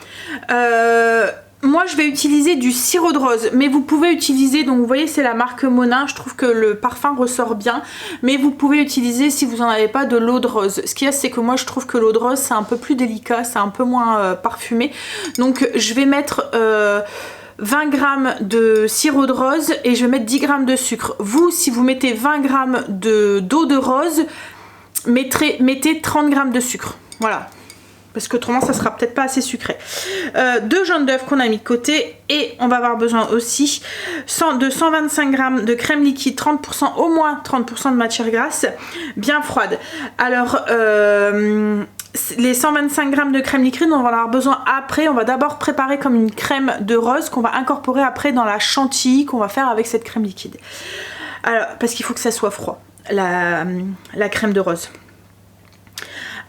Moi, je vais utiliser du sirop de rose, mais vous pouvez utiliser, donc vous voyez, c'est la marque Monin, je trouve que le parfum ressort bien, mais vous pouvez utiliser, si vous n'en avez pas, de l'eau de rose. Ce qu'il y a, c'est que moi, je trouve que l'eau de rose, c'est un peu plus délicat, c'est un peu moins parfumé, donc je vais mettre 20 grammes de sirop de rose et je vais mettre 10 grammes de sucre. Vous, si vous mettez 20 grammes d'eau de rose, mettez 30 grammes de sucre, voilà. Parce qu'autrement ça sera peut-être pas assez sucré. 2 jaunes d'œufs qu'on a mis de côté. Et on va avoir besoin aussi de 125 grammes de crème liquide, 30%, au moins 30% de matière grasse, bien froide. Alors les 125 grammes de crème liquide, on va en avoir besoin après. On va d'abord préparer comme une crème de rose qu'on va incorporer après dans la chantilly qu'on va faire avec cette crème liquide. Alors, parce qu'il faut que ça soit froid, la crème de rose.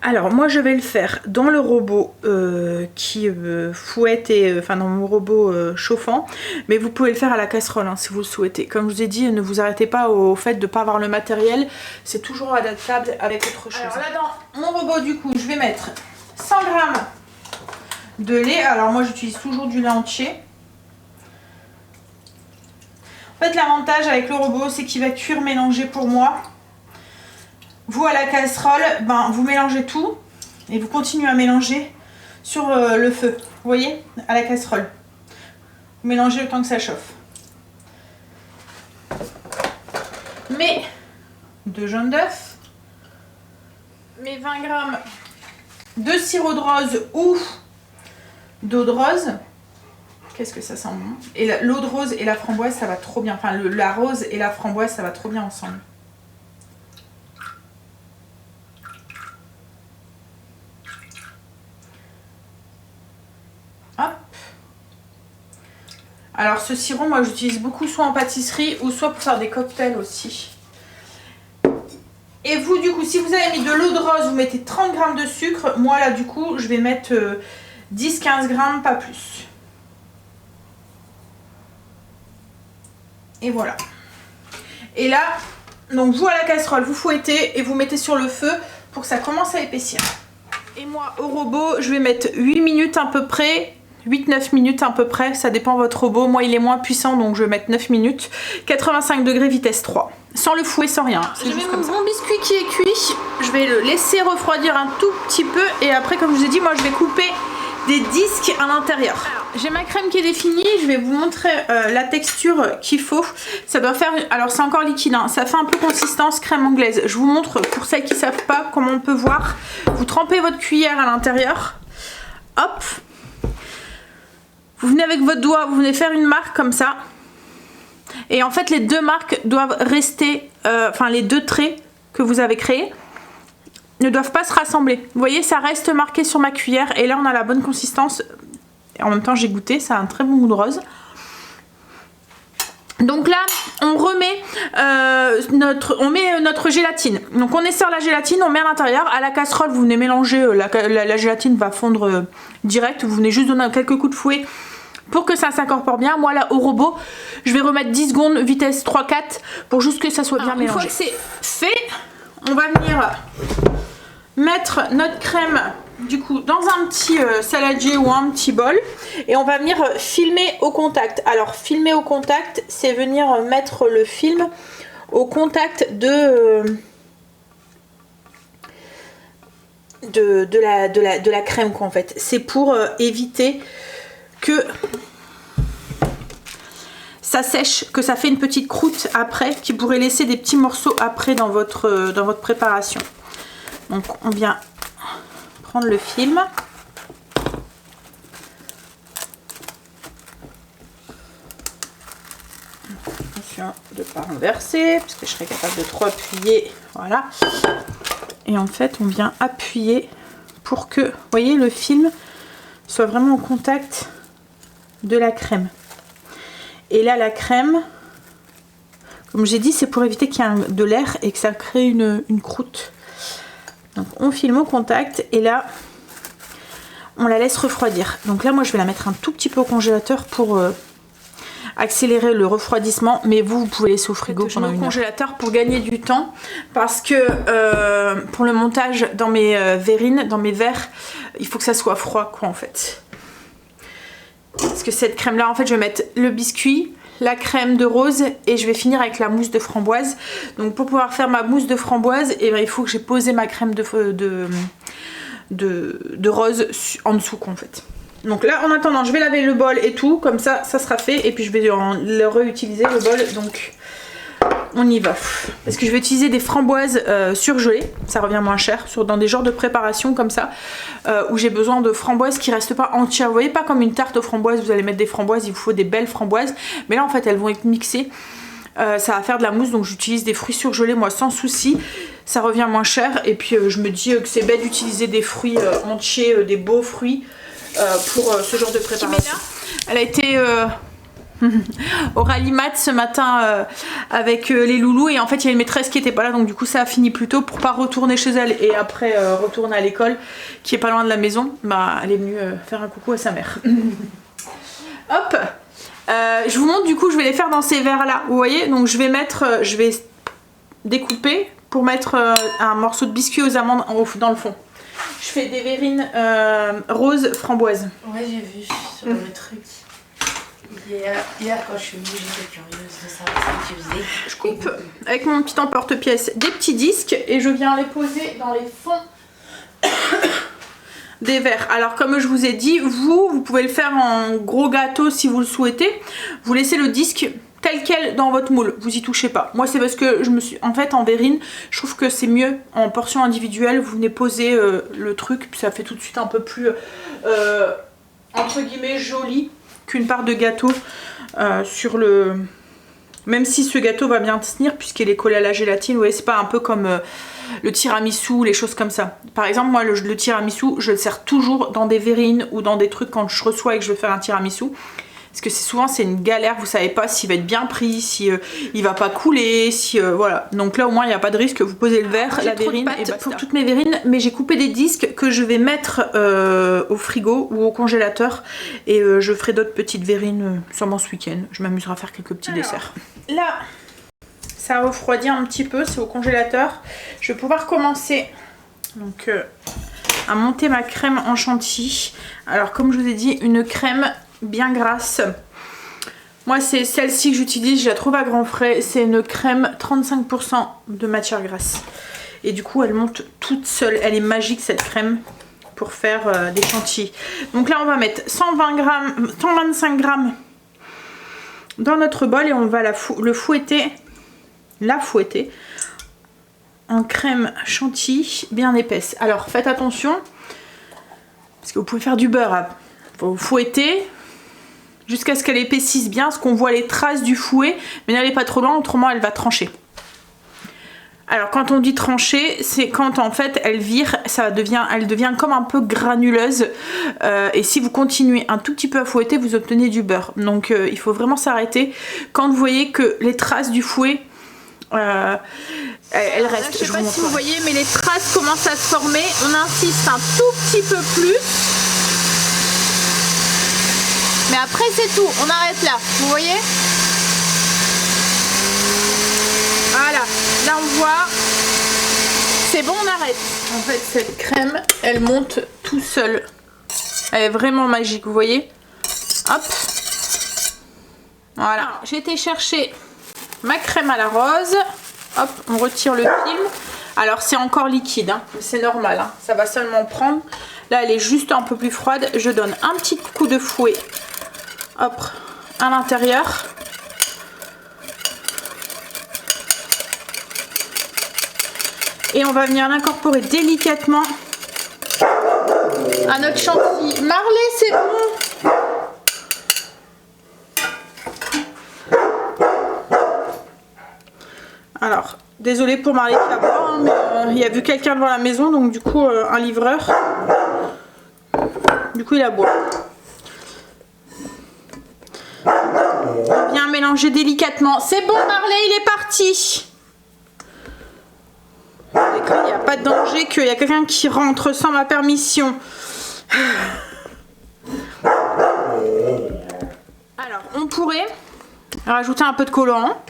Alors moi je vais le faire dans le robot qui fouette et enfin dans mon robot chauffant, mais vous pouvez le faire à la casserole hein, si vous le souhaitez. Comme je vous ai dit, ne vous arrêtez pas au fait de ne pas avoir le matériel, c'est toujours adaptable avec autre chose. Alors là dans mon robot du coup je vais mettre 100 grammes de lait. Alors moi j'utilise toujours du lait entier. En fait l'avantage avec le robot c'est qu'il va cuire mélangé pour moi. Vous à la casserole, ben, vous mélangez tout et vous continuez à mélanger sur le feu. Vous voyez, à la casserole. Vous mélangez le temps que ça chauffe. Mes 2 jaunes d'œufs, mes 20 grammes de sirop de rose ou d'eau de rose. Qu'est-ce que ça sent bon. Et l'eau de rose et la framboise, ça va trop bien. Enfin, la rose et la framboise, ça va trop bien ensemble. Alors ce sirop, moi j'utilise beaucoup soit en pâtisserie ou soit pour faire des cocktails aussi. Et vous du coup, si vous avez mis de l'eau de rose, vous mettez 30 grammes de sucre. Moi là du coup, je vais mettre 10-15 grammes, pas plus. Et voilà. Et là, donc vous à la casserole, vous fouettez et vous mettez sur le feu pour que ça commence à épaissir. Et moi au robot, je vais mettre 8 minutes à peu près 8-9 minutes à peu près, ça dépend de votre robot. Moi il est moins puissant donc je vais mettre 9 minutes. 85 degrés vitesse 3. Sans le fouet, sans rien. J'ai mis mon biscuit qui est cuit. Je vais le laisser refroidir un tout petit peu. Et après, comme je vous ai dit, moi je vais couper des disques à l'intérieur. J'ai ma crème qui est définie. Je vais vous montrer la texture qu'il faut. Ça doit faire... Alors c'est encore liquide, hein. Ça fait un peu consistance crème anglaise. Je vous montre pour celles qui ne savent pas comment on peut voir. Vous trempez votre cuillère à l'intérieur. Hop. Vous venez avec votre doigt, vous venez faire une marque comme ça. Et en fait les deux marques doivent rester, enfin les deux traits que vous avez créés ne doivent pas se rassembler. Vous voyez, ça reste marqué sur ma cuillère et là on a la bonne consistance. Et en même temps j'ai goûté, ça a un très bon goût de rose. Donc là on remet notre gélatine. Donc on essore la gélatine, on met à l'intérieur. À la casserole vous venez mélanger, la gélatine va fondre direct. Vous venez juste donner quelques coups de fouet pour que ça s'incorpore bien. Moi là au robot je vais remettre 10 secondes vitesse 3-4 pour juste que ça soit bien mélangé. Une fois que c'est fait, on va venir mettre notre crème du coup dans un petit saladier ou un petit bol et on va venir filmer au contact. Alors filmer au contact, c'est venir mettre le film au contact de la crème quoi en fait. C'est pour éviter que ça sèche, que ça fait une petite croûte après qui pourrait laisser des petits morceaux après dans votre préparation. Donc on vient prendre le film. Attention de ne pas renverser parce que je serais capable de trop appuyer. Voilà. Et en fait on vient appuyer pour que, vous voyez, le film soit vraiment en contact de la crème. Et là la crème, comme j'ai dit, c'est pour éviter qu'il y ait de l'air et que ça crée une croûte. Donc on filme au contact et là on la laisse refroidir. Donc là moi je vais la mettre un tout petit peu au congélateur pour accélérer le refroidissement, mais vous pouvez laisser au frigo pendant une heure. Congélateur pour gagner du temps parce que pour le montage dans mes verrines, dans mes verres, il faut que ça soit froid quoi en fait. Parce que cette crème là en fait je vais mettre le biscuit, la crème de rose et je vais finir avec la mousse de framboise. Donc pour pouvoir faire ma mousse de framboise, et ben, il faut que j'ai posé ma crème de rose en dessous quoi, en fait. Donc là en attendant je vais laver le bol et tout, comme ça ça sera fait et puis je vais le réutiliser le bol. Donc on y va. Parce que je vais utiliser des framboises surgelées, ça revient moins cher dans des genres de préparation comme ça où j'ai besoin de framboises qui restent pas entières. Vous voyez, pas comme une tarte aux framboises, vous allez mettre des framboises, il vous faut des belles framboises, mais là en fait elles vont être mixées, ça va faire de la mousse, donc j'utilise des fruits surgelés moi sans souci, ça revient moins cher et puis je me dis que c'est bête d'utiliser des fruits entiers, des beaux fruits pour ce genre de préparation. Elle a été au rallimat ce matin avec les loulous et en fait il y a une maîtresse qui était pas là, donc du coup ça a fini plus tôt pour pas retourner chez elle et après retourner à l'école qui est pas loin de la maison. Bah elle est venue faire un coucou à sa mère. Hop, je vous montre, du coup je vais les faire dans ces verres là, vous voyez. Donc je vais découper pour mettre un morceau de biscuit aux amandes dans le fond. Je fais des verrines rose framboise. Ouais, j'ai vu sur le truc. Hier quand je suis venue, j'étais curieuse de savoir ce que tu faisais. Je coupe avec mon petit emporte-pièce des petits disques et je viens les poser dans les fonds des verres. Alors comme je vous ai dit, vous pouvez le faire en gros gâteau si vous le souhaitez. Vous laissez le disque tel quel dans votre moule, vous y touchez pas. Moi c'est parce que je me suis, en fait en verrine, je trouve que c'est mieux en portion individuelle. Vous venez poser le truc, puis ça fait tout de suite un peu plus entre guillemets joli qu'une part de gâteau sur le... Même si ce gâteau va bien tenir puisqu'il est collé à la gélatine, vous voyez, c'est pas un peu comme le tiramisu, les choses comme ça. Par exemple, moi le tiramisu, je le sers toujours dans des verrines ou dans des trucs quand je reçois et que je veux faire un tiramisu. Parce que souvent c'est une galère, vous savez pas s'il va être bien pris, si il va pas couler, si voilà. Donc là au moins il n'y a pas de risque, vous posez le verre, la verrine et pour toutes mes verrines, mais j'ai coupé des disques que je vais mettre au frigo ou au congélateur et je ferai d'autres petites verrines sûrement ce week-end. Je m'amuserai à faire quelques petits desserts. Là, ça refroidit un petit peu, c'est au congélateur. Je vais pouvoir commencer donc à monter ma crème en chantilly. Alors comme je vous ai dit, une crème bien grasse. Moi c'est celle-ci que j'utilise, je la trouve à grands frais. C'est une crème 35% de matière grasse. Et du coup elle monte toute seule, elle est magique cette crème pour faire des chantilly. Donc là on va mettre 125 grammes dans notre bol et on va la fouetter en crème chantilly bien épaisse. Alors faites attention parce que vous pouvez faire du beurre. Faut fouetter jusqu'à ce qu'elle épaississe bien, ce qu'on voit les traces du fouet, mais n'allez pas trop loin, autrement elle va trancher. Alors quand on dit trancher, c'est quand en fait elle vire, elle devient comme un peu granuleuse. Et si vous continuez un tout petit peu à fouetter, vous obtenez du beurre. Donc il faut vraiment s'arrêter quand vous voyez que les traces du fouet, elles restent. Je sais pas si vous voyez, mais les traces commencent à se former. On insiste un tout petit peu plus. Mais après c'est tout, on arrête là, vous voyez? Voilà, là on voit, c'est bon, on arrête. En fait cette crème, elle monte tout seule. Elle est vraiment magique, vous voyez? Hop. Voilà, j'ai été chercher ma crème à la rose. Hop, on retire le film. Alors c'est encore liquide, hein, c'est normal, hein, ça va seulement prendre. Là elle est juste un peu plus froide. Je donne un petit coup de fouet, hop, à l'intérieur. Et on va venir l'incorporer délicatement à notre chantilly. Marley, c'est bon. Alors, désolée pour Marley qui va boire, hein, mais il y a vu quelqu'un devant la maison, donc du coup, un livreur. Du coup, il a boire. On vient mélanger délicatement. C'est bon, Marley, il est parti. Il n'y a pas de danger qu'il y a quelqu'un qui rentre sans ma permission. Alors, on pourrait rajouter un peu de colorant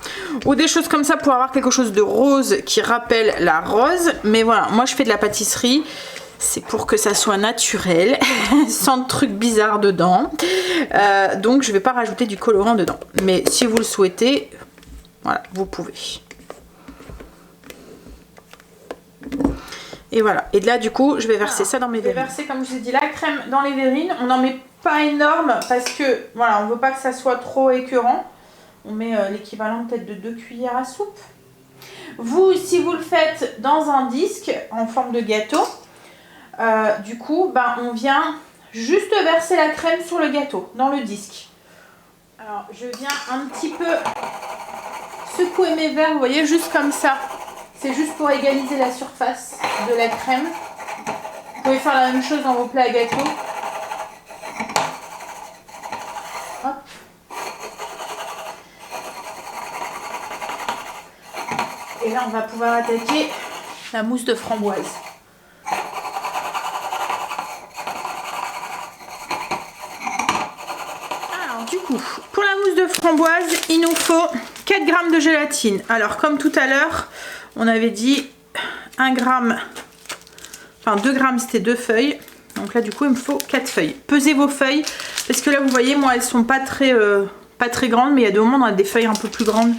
ou des choses comme ça pour avoir quelque chose de rose qui rappelle la rose. Mais voilà, moi je fais de la pâtisserie. C'est pour que ça soit naturel, sans de trucs bizarres dedans. Donc je ne vais pas rajouter du colorant dedans. Mais si vous le souhaitez, voilà, vous pouvez. Et voilà, et là du coup je vais verser ça dans mes verrines. Je vais verser, comme je vous ai dit, la crème dans les verrines. On n'en met pas énorme parce que voilà, on veut pas que ça soit trop écœurant. On met l'équivalent peut-être de 2 cuillères à soupe. Vous, si vous le faites dans un disque en forme de gâteau, du coup on vient juste verser la crème sur le gâteau, dans le disque. Alors je viens un petit peu secouer mes verres, vous voyez, juste comme ça. C'est juste pour égaliser la surface de la crème. Vous pouvez faire la même chose dans vos plats à gâteau. Hop. Et là, on va pouvoir attaquer la mousse de framboise. Alors, du coup, pour la mousse de framboise, il nous faut 4 g de gélatine. Alors, comme tout à l'heure, on avait dit 1 gramme, enfin 2 grammes c'était 2 feuilles. Donc là du coup il me faut 4 feuilles. Pesez vos feuilles parce que là vous voyez, moi elles sont pas très grandes, mais il y a des moments on a des feuilles un peu plus grandes.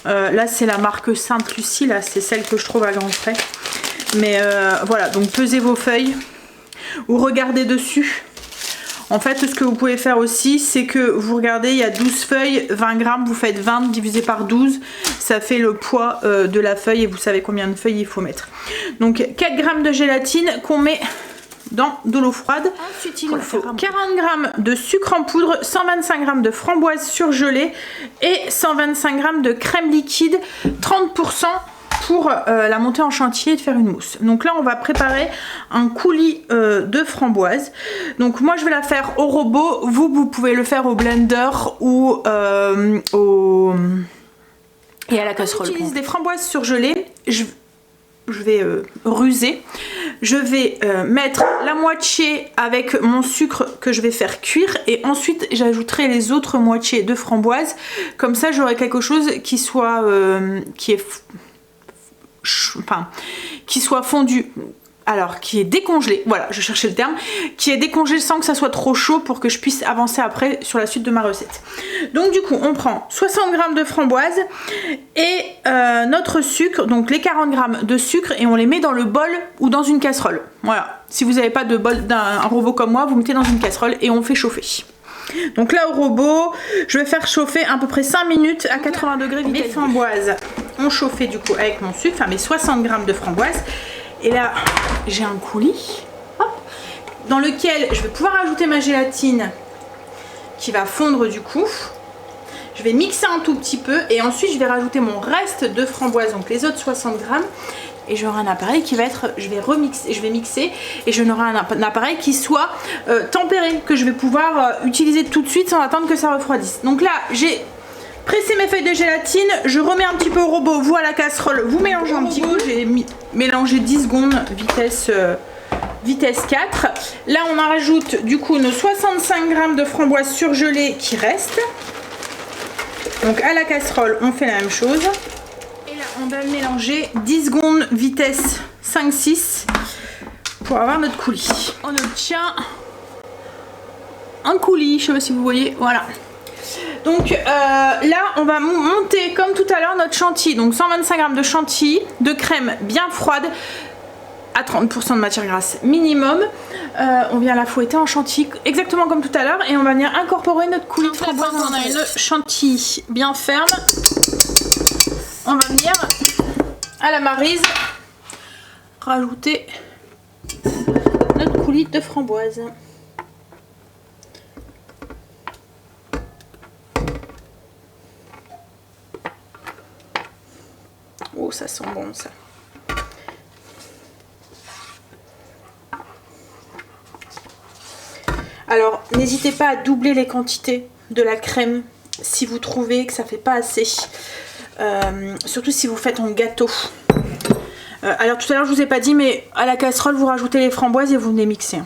Là c'est la marque Sainte Lucie, là c'est celle que je trouve à grands frais. Mais voilà, donc pesez vos feuilles ou regardez dessus. En fait, ce que vous pouvez faire aussi, c'est que vous regardez, il y a 12 feuilles, 20 grammes, vous faites 20 divisé par 12, ça fait le poids de la feuille et vous savez combien de feuilles il faut mettre. Donc 4 grammes de gélatine qu'on met dans de l'eau froide. Ensuite, il nous faut 40 grammes de sucre en poudre, 125 grammes de framboise surgelée et 125 grammes de crème liquide, 30% pour la monter en chantilly et de faire une mousse. Donc là on va préparer un coulis de framboise. Donc moi je vais la faire au robot, vous pouvez le faire au blender ou et à la casserole. J'utilise des framboises surgelées, je vais ruser, je vais mettre la moitié avec mon sucre que je vais faire cuire et ensuite j'ajouterai les autres moitiés de framboise, comme ça j'aurai quelque chose qui soit qui soit fondu alors qui est décongelé, voilà, je cherchais le terme, qui est décongelé sans que ça soit trop chaud pour que je puisse avancer après sur la suite de ma recette. Donc du coup, on prend 60 g de framboises et notre sucre, donc les 40 g de sucre, et on les met dans le bol ou dans une casserole. Voilà, si vous n'avez pas de bol d'un robot comme moi, vous mettez dans une casserole et on fait chauffer. Donc là au robot, je vais faire chauffer à peu près 5 minutes à 80 degrés. Mes framboises ont chauffé du coup avec mon sucre, enfin mes 60 g de framboises. Et là, j'ai un coulis, hop, dans lequel je vais pouvoir ajouter ma gélatine qui va fondre du coup. Je vais mixer un tout petit peu et ensuite je vais rajouter mon reste de framboises, donc les autres 60 g. Et j'aurai un appareil qui va être, je vais mixer et je n'aurai un appareil qui soit tempéré, que je vais pouvoir utiliser tout de suite sans attendre que ça refroidisse. Donc là, j'ai pressé mes feuilles de gélatine, je remets un petit peu au robot, vous à la casserole, vous mélangez un petit peu. J'ai mélangé 10 secondes, vitesse 4. Là on en rajoute du coup nos 65 g de framboises surgelées qui restent. Donc à la casserole on fait la même chose. Et là on va mélanger 10 secondes, vitesse 5-6 pour avoir notre coulis. On obtient un coulis, je sais pas si vous voyez, voilà. Donc là on va monter comme tout à l'heure notre chantilly, donc 125 g de chantilly, de crème bien froide à 30% de matière grasse minimum. On vient la fouetter en chantilly exactement comme tout à l'heure et on va venir incorporer notre coulis de framboise. Quand on a une chantilly bien ferme, on va venir à la maryse rajouter notre coulis de framboise. Oh, ça sent bon ça. Alors, n'hésitez pas à doubler les quantités de la crème si vous trouvez que ça fait pas assez. Surtout si vous faites un gâteau. Alors tout à l'heure je vous ai pas dit, mais à la casserole vous rajoutez les framboises et vous venez mixer.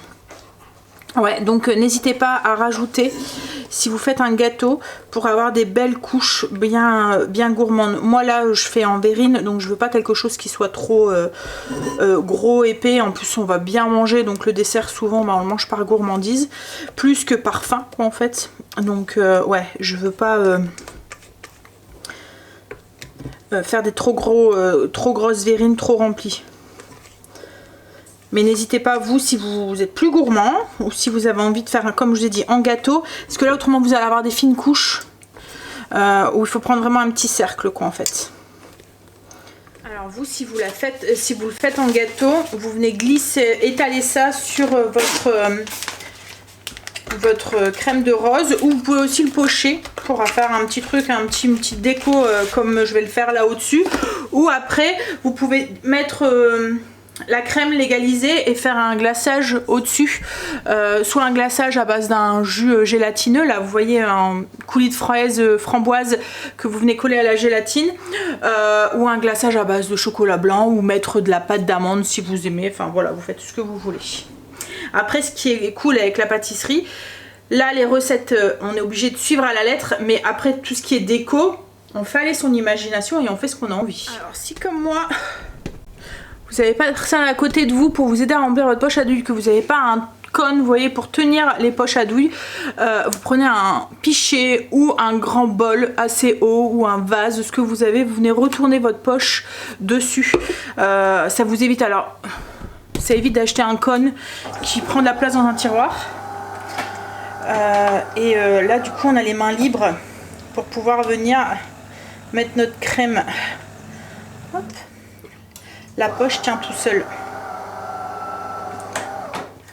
Ouais, donc n'hésitez pas à rajouter si vous faites un gâteau pour avoir des belles couches bien gourmandes. Moi là je fais en verrine, donc je veux pas quelque chose qui soit trop gros, épais. En plus on va bien manger, donc le dessert souvent on le mange par gourmandise plus que par faim en fait. Donc ouais, je veux pas faire des trop grosses verrines trop remplies. Mais n'hésitez pas, vous, si vous êtes plus gourmand ou si vous avez envie de faire, comme je vous ai dit, en gâteau, parce que là autrement vous allez avoir des fines couches où il faut prendre vraiment un petit cercle quoi en fait. Alors vous, si vous le faites en gâteau, vous venez étaler ça sur votre crème de rose, ou vous pouvez aussi le pocher pour faire un petit truc, une petite déco comme je vais le faire là au-dessus, ou après vous pouvez mettre la crème légalisée et faire un glaçage au-dessus, soit un glaçage à base d'un jus gélatineux, là vous voyez un coulis de fraises framboise que vous venez coller à la gélatine, ou un glaçage à base de chocolat blanc, ou mettre de la pâte d'amande si vous aimez, enfin voilà, vous faites ce que vous voulez. Après ce qui est cool avec la pâtisserie, là les recettes on est obligé de suivre à la lettre, mais après tout ce qui est déco, on fait aller son imagination et on fait ce qu'on a envie. Alors si comme moi vous n'avez pas ça à côté de vous pour vous aider à remplir votre poche à douille, que vous n'avez pas un cône, vous voyez, pour tenir les poches à douille, vous prenez un pichet ou un grand bol assez haut ou un vase, ce que vous avez, vous venez retourner votre poche dessus. Ça vous évite, alors ça évite d'acheter un cône qui prend de la place dans un tiroir. Là du coup on a les mains libres pour pouvoir venir mettre notre crème. Hop. La poche tient tout seul.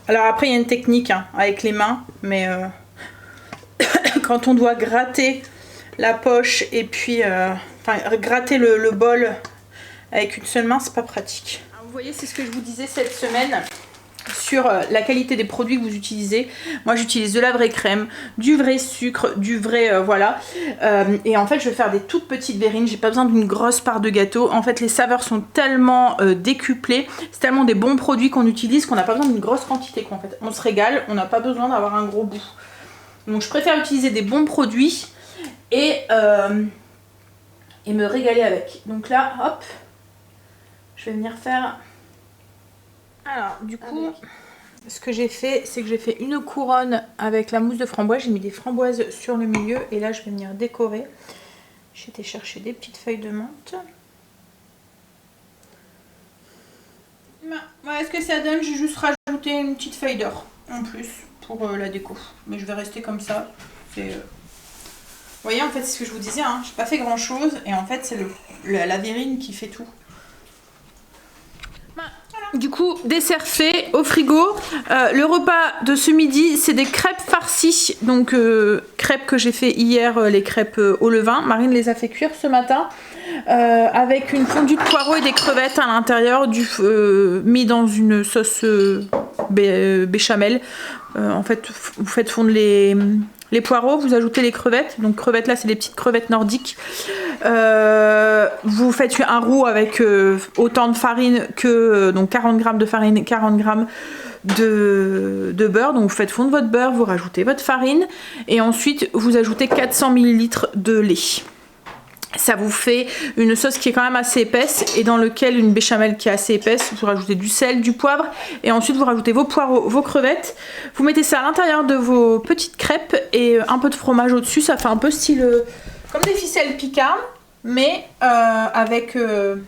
Alors après il y a une technique avec les mains, mais quand on doit gratter la poche et puis gratter le bol avec une seule main, c'est pas pratique. Alors, vous voyez, c'est ce que je vous disais cette semaine sur la qualité des produits que vous utilisez. Moi j'utilise de la vraie crème, du vrai sucre, du vrai voilà, et en fait je vais faire des toutes petites verrines, j'ai pas besoin d'une grosse part de gâteau. En fait les saveurs sont tellement décuplées, c'est tellement des bons produits qu'on utilise qu'on n'a pas besoin d'une grosse quantité quoi. En fait on se régale, on n'a pas besoin d'avoir un gros bout. Donc je préfère utiliser des bons produits et me régaler avec. Donc là hop, je vais venir faire Alors, du coup, ce que j'ai fait, c'est que j'ai fait une couronne avec la mousse de framboise. J'ai mis des framboises sur le milieu et là, je vais venir décorer. J'ai été chercher des petites feuilles de menthe. Voilà ce que ça donne. J'ai juste rajouté une petite feuille d'or en plus pour la déco. Mais je vais rester comme ça. Vous voyez, en fait, c'est ce que je vous disais. Hein. J'ai pas fait grand chose et en fait, c'est la verrine qui fait tout. Du coup, dessert fait au frigo. Le repas de ce midi, c'est des crêpes farcies. Donc, crêpes que j'ai fait hier, les crêpes au levain. Marine les a fait cuire ce matin. Avec une fondue de poireaux et des crevettes à l'intérieur, mis dans une sauce béchamel. En fait, vous faites fondre les poireaux, vous ajoutez les crevettes. Donc, crevettes là, c'est des petites crevettes nordiques. Vous faites un roux avec autant de farine que donc 40 g de farine et 40 g de beurre. Donc, vous faites fondre votre beurre, vous rajoutez votre farine et ensuite vous ajoutez 400 ml de lait. Ça vous fait une sauce qui est quand même assez épaisse et dans lequel une béchamel qui est assez épaisse. Vous rajoutez du sel, du poivre et ensuite vous rajoutez vos poireaux, vos crevettes. Vous mettez ça à l'intérieur de vos petites crêpes et un peu de fromage au-dessus. Ça fait un peu style comme des ficelles picardes mais avec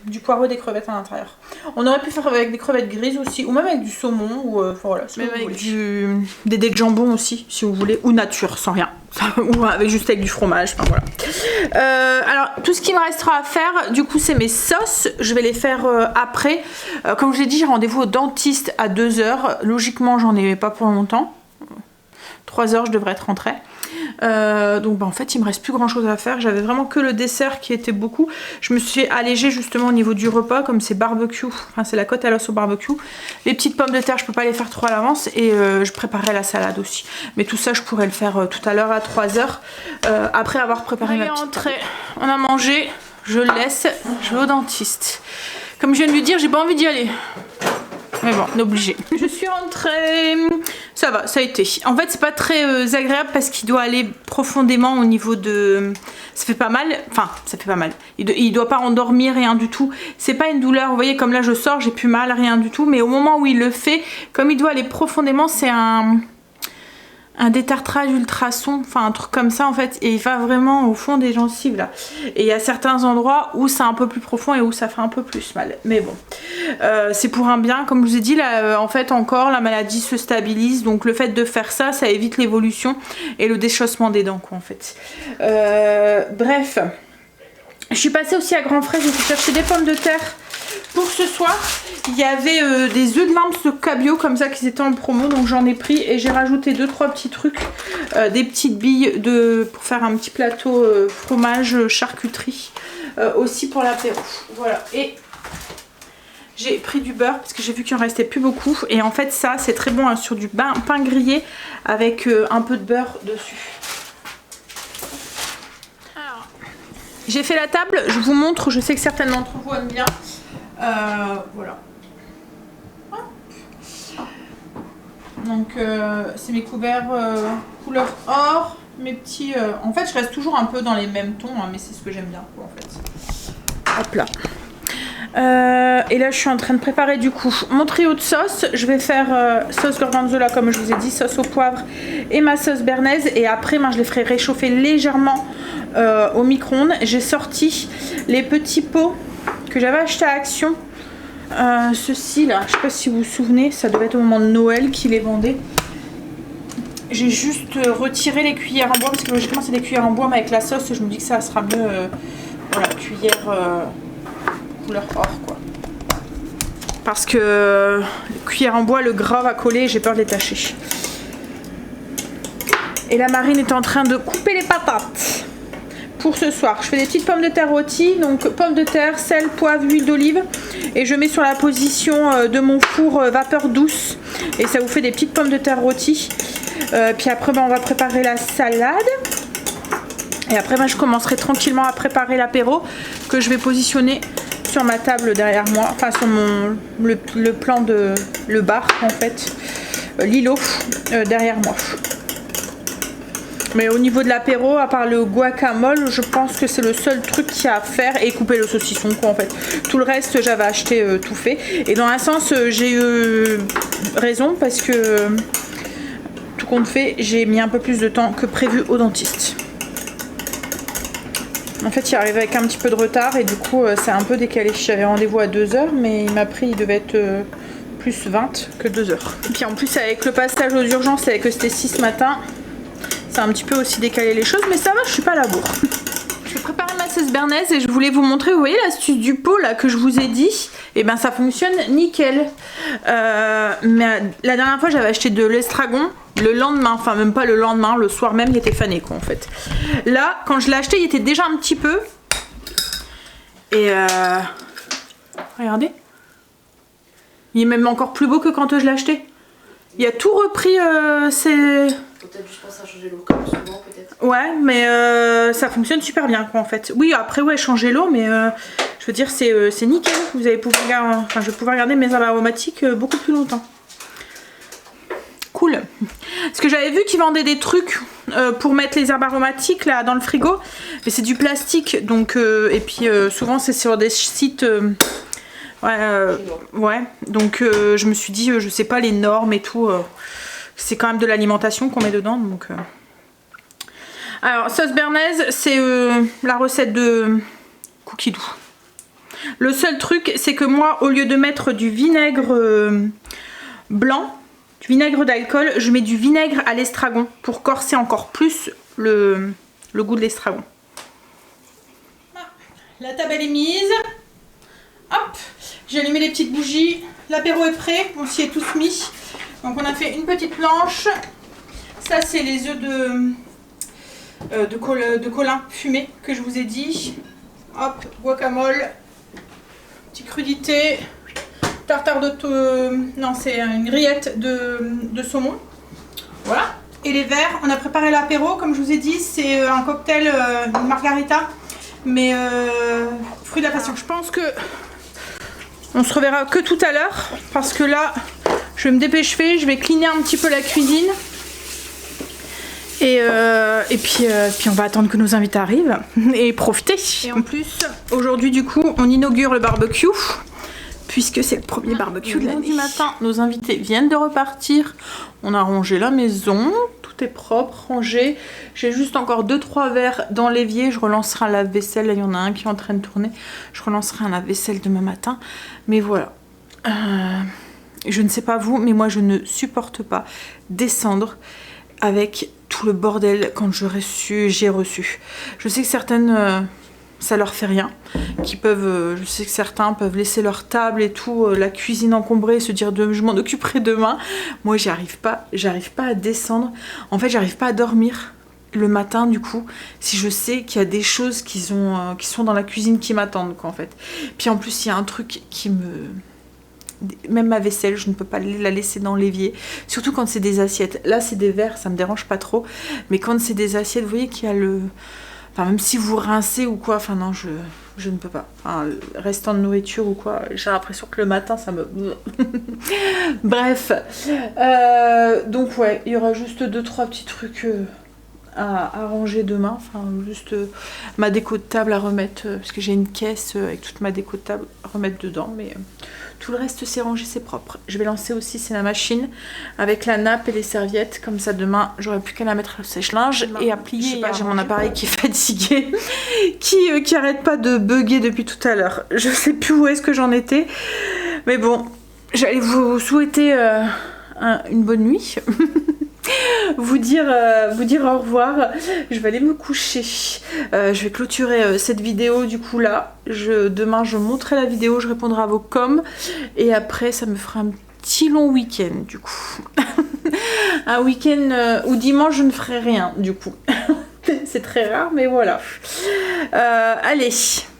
du poireau et des crevettes à l'intérieur. On aurait pu faire avec des crevettes grises aussi ou même avec du saumon ou voilà, même avec des dés de jambon aussi si vous voulez ou nature sans rien. Ou juste avec du fromage, enfin voilà. Alors tout ce qui me restera à faire du coup c'est mes sauces, je vais les faire après. Comme je l'ai dit, j'ai rendez-vous au dentiste à 2 h. Logiquement j'en ai pas pour longtemps. 3 h je devrais être rentrée. Donc en fait il me reste plus grand chose à faire. J'avais vraiment que le dessert qui était beaucoup. Je me suis allégée justement au niveau du repas comme c'est barbecue, enfin c'est la côte à l'os au barbecue. Les petites pommes de terre je peux pas les faire trop à l'avance et je préparerai la salade aussi. Mais tout ça je pourrais le faire tout à l'heure à 3 h après avoir préparé ma petite entrée. On a mangé, je le laisse, je vais au dentiste. Comme je viens de lui dire, j'ai pas envie d'y aller. Mais bon, on est obligé. Je suis rentrée. Ça va, ça a été. En fait, c'est pas très agréable parce qu'il doit aller profondément au niveau de... Ça fait pas mal. Enfin, ça fait pas mal. Il doit pas endormir, rien du tout. C'est pas une douleur. Vous voyez, comme là, je sors, j'ai plus mal, rien du tout. Mais au moment où il le fait, comme il doit aller profondément, c'est un détartrage ultrason, enfin un truc comme ça en fait, et il va vraiment au fond des gencives là. Et il y a certains endroits où c'est un peu plus profond et où ça fait un peu plus mal. Mais bon, c'est pour un bien, comme je vous ai dit, là, en fait encore la maladie se stabilise, donc le fait de faire ça, ça évite l'évolution et le déchaussement des dents quoi en fait. Bref, je suis passée aussi à Grand Frais, j'ai été chercher des pommes de terre. Pour ce soir, il y avait des œufs de lynx de cabillaud comme ça qui étaient en promo, donc j'en ai pris et j'ai rajouté 2-3 petits trucs, des petites billes pour faire un petit plateau fromage charcuterie aussi pour l'apéro. Voilà, et j'ai pris du beurre parce que j'ai vu qu'il en restait plus beaucoup et en fait ça c'est très bon hein, sur du pain grillé avec un peu de beurre dessus. J'ai fait la table, je vous montre, je sais que certains d'entre vous aiment bien. Voilà. Donc c'est mes couverts couleur or, mes petits... En fait je reste toujours un peu dans les mêmes tons, hein, mais c'est ce que j'aime bien quoi, en fait. Hop là. Et là je suis en train de préparer du coup mon trio de sauce. Je vais faire sauce gorgonzola comme je vous ai dit, sauce au poivre et ma sauce bernaise. Et après je les ferai réchauffer légèrement au micro-ondes. J'ai sorti les petits pots que j'avais acheté à Action. Ceci là, je sais pas si vous vous souvenez, ça devait être au moment de Noël qu'ils les vendaient. J'ai juste retiré les cuillères en bois parce que logiquement c'est des cuillères en bois mais avec la sauce je me dis que ça sera mieux. Voilà, cuillère couleur or quoi. Parce que les cuillères en bois, le gras va coller et j'ai peur de les tacher. Et la Marine est en train de couper les patates. Pour ce soir, je fais des petites pommes de terre rôties, donc pommes de terre, sel, poivre, huile d'olive et je mets sur la position de mon four vapeur douce et ça vous fait des petites pommes de terre rôties. Puis après on va préparer la salade et après je commencerai tranquillement à préparer l'apéro que je vais positionner sur ma table derrière moi, enfin sur le plan de le bar en fait, l'îlot derrière moi. Mais au niveau de l'apéro, à part le guacamole, je pense que c'est le seul truc qu'il y a à faire et couper le saucisson quoi en fait. Tout le reste j'avais acheté tout fait. Et dans un sens j'ai eu raison parce que tout compte fait, j'ai mis un peu plus de temps que prévu au dentiste. En fait il arrivait avec un petit peu de retard et du coup c'est un peu décalé. J'avais rendez-vous à 2h mais il m'a pris, il devait être plus 20 que 2h. Et puis en plus avec le passage aux urgences avec Eustécie ce matin, c'est un petit peu aussi décalé les choses, mais ça va, je suis pas à la bourre. Je vais préparer ma sauce béarnaise et je voulais vous montrer, vous voyez l'astuce du pot là que je vous ai dit, et ben ça fonctionne nickel. Mais la dernière fois j'avais acheté de l'estragon, le lendemain, enfin même pas le lendemain, le soir même il était fané quoi en fait. Là quand je l'ai acheté il était déjà un petit peu, et regardez, il est même encore plus beau que quand je l'ai acheté. Il a tout repris, c'est... Peut-être juste penser à changer l'eau comme souvent peut-être. Ouais, mais ça fonctionne super bien quoi en fait. Oui, après ouais, changer l'eau, mais je veux dire c'est nickel. Vous allez pouvoir, enfin, je vais pouvoir garder mes herbes aromatiques beaucoup plus longtemps. Cool. Parce que j'avais vu qu'ils vendaient des trucs pour mettre les herbes aromatiques là dans le frigo, mais c'est du plastique donc et puis souvent c'est sur des sites. Ouais, donc je me suis dit, je sais pas les normes et tout, c'est quand même de l'alimentation qu'on met dedans, donc... Alors, sauce béarnaise, c'est la recette de Cookie Doux. Le seul truc, c'est que moi, au lieu de mettre du vinaigre blanc, du vinaigre d'alcool, je mets du vinaigre à l'estragon pour corser encore plus le goût de l'estragon. La table elle est mise. Hop, j'ai allumé les petites bougies, l'apéro est prêt, on s'y est tous mis. Donc on a fait une petite planche. Ça c'est les œufs de Colin fumés que je vous ai dit. Hop, guacamole, petite crudité, tartare de... non c'est une rillette de saumon. Voilà. Et les verres, on a préparé l'apéro, comme je vous ai dit, c'est un cocktail, une margarita, mais fruit de la passion. Je pense que on se reverra que tout à l'heure parce que là je vais me dépêcher, je vais cleaner un petit peu la cuisine et puis on va attendre que nos invités arrivent et profiter. Et en plus aujourd'hui du coup on inaugure le barbecue puisque c'est le premier barbecue de l'année. Matin, nos invités viennent de repartir, on a rangé la maison, tout est propre, rangé. J'ai juste encore 2-3 verres dans l'évier, je relancerai un lave-vaisselle, là il y en a un qui est en train de tourner, je relancerai un lave-vaisselle demain matin, mais voilà. Je ne sais pas vous, mais moi je ne supporte pas descendre avec tout le bordel quand j'ai reçu. Je sais que certaines... ça leur fait rien, je sais que certains peuvent laisser leur table et tout, la cuisine encombrée et se dire je m'en occuperai demain. Moi j'arrive pas à descendre, en fait j'arrive pas à dormir le matin du coup, si je sais qu'il y a des choses qui sont dans la cuisine qui m'attendent quoi en fait. Puis en plus il y a un truc qui me... Même ma vaisselle, je ne peux pas la laisser dans l'évier, surtout quand c'est des assiettes. Là c'est des verres, ça me dérange pas trop, mais quand c'est des assiettes, vous voyez qu'il y a le... Enfin, même si vous rincez ou quoi, enfin non, je ne peux pas. Enfin, restant de nourriture ou quoi, j'ai l'impression que le matin, ça me... Bref. Donc ouais, il y aura juste 2-3 petits trucs à ranger demain. Enfin, juste ma déco de table à remettre, parce que j'ai une caisse avec toute ma déco de table à remettre dedans, mais... Tout le reste c'est rangé, c'est propre. Je vais lancer aussi, c'est la machine avec la nappe et les serviettes. Comme ça demain, j'aurai plus qu'à la mettre au sèche-linge et à plier. Je sais pas, j'ai mon appareil qui est fatigué, qui arrête pas de bugger depuis tout à l'heure. Je sais plus où est-ce que j'en étais. Mais bon, j'allais vous souhaiter une bonne nuit. vous dire au revoir. Je vais aller me coucher. Je vais clôturer cette vidéo du coup là. Demain je montrerai la vidéo, je répondrai à vos coms et après ça me fera un petit long week-end du coup. Un week-end où dimanche je ne ferai rien du coup. C'est très rare mais voilà. Allez,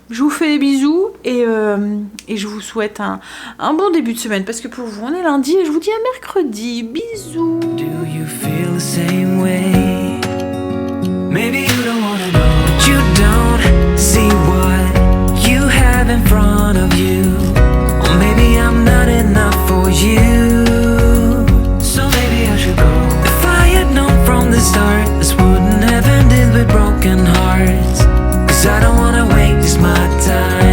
je vous fais des bisous et je vous souhaite un bon début de semaine parce que pour vous on est lundi et je vous dis à mercredi. Bisous. Do you feel the same way? Maybe you don't wanna know, but you don't see what you have in front of you. Or maybe I'm not enough for you. So maybe I should go. If I had known from the start, this wouldn't 'cause I don't wanna waste my time.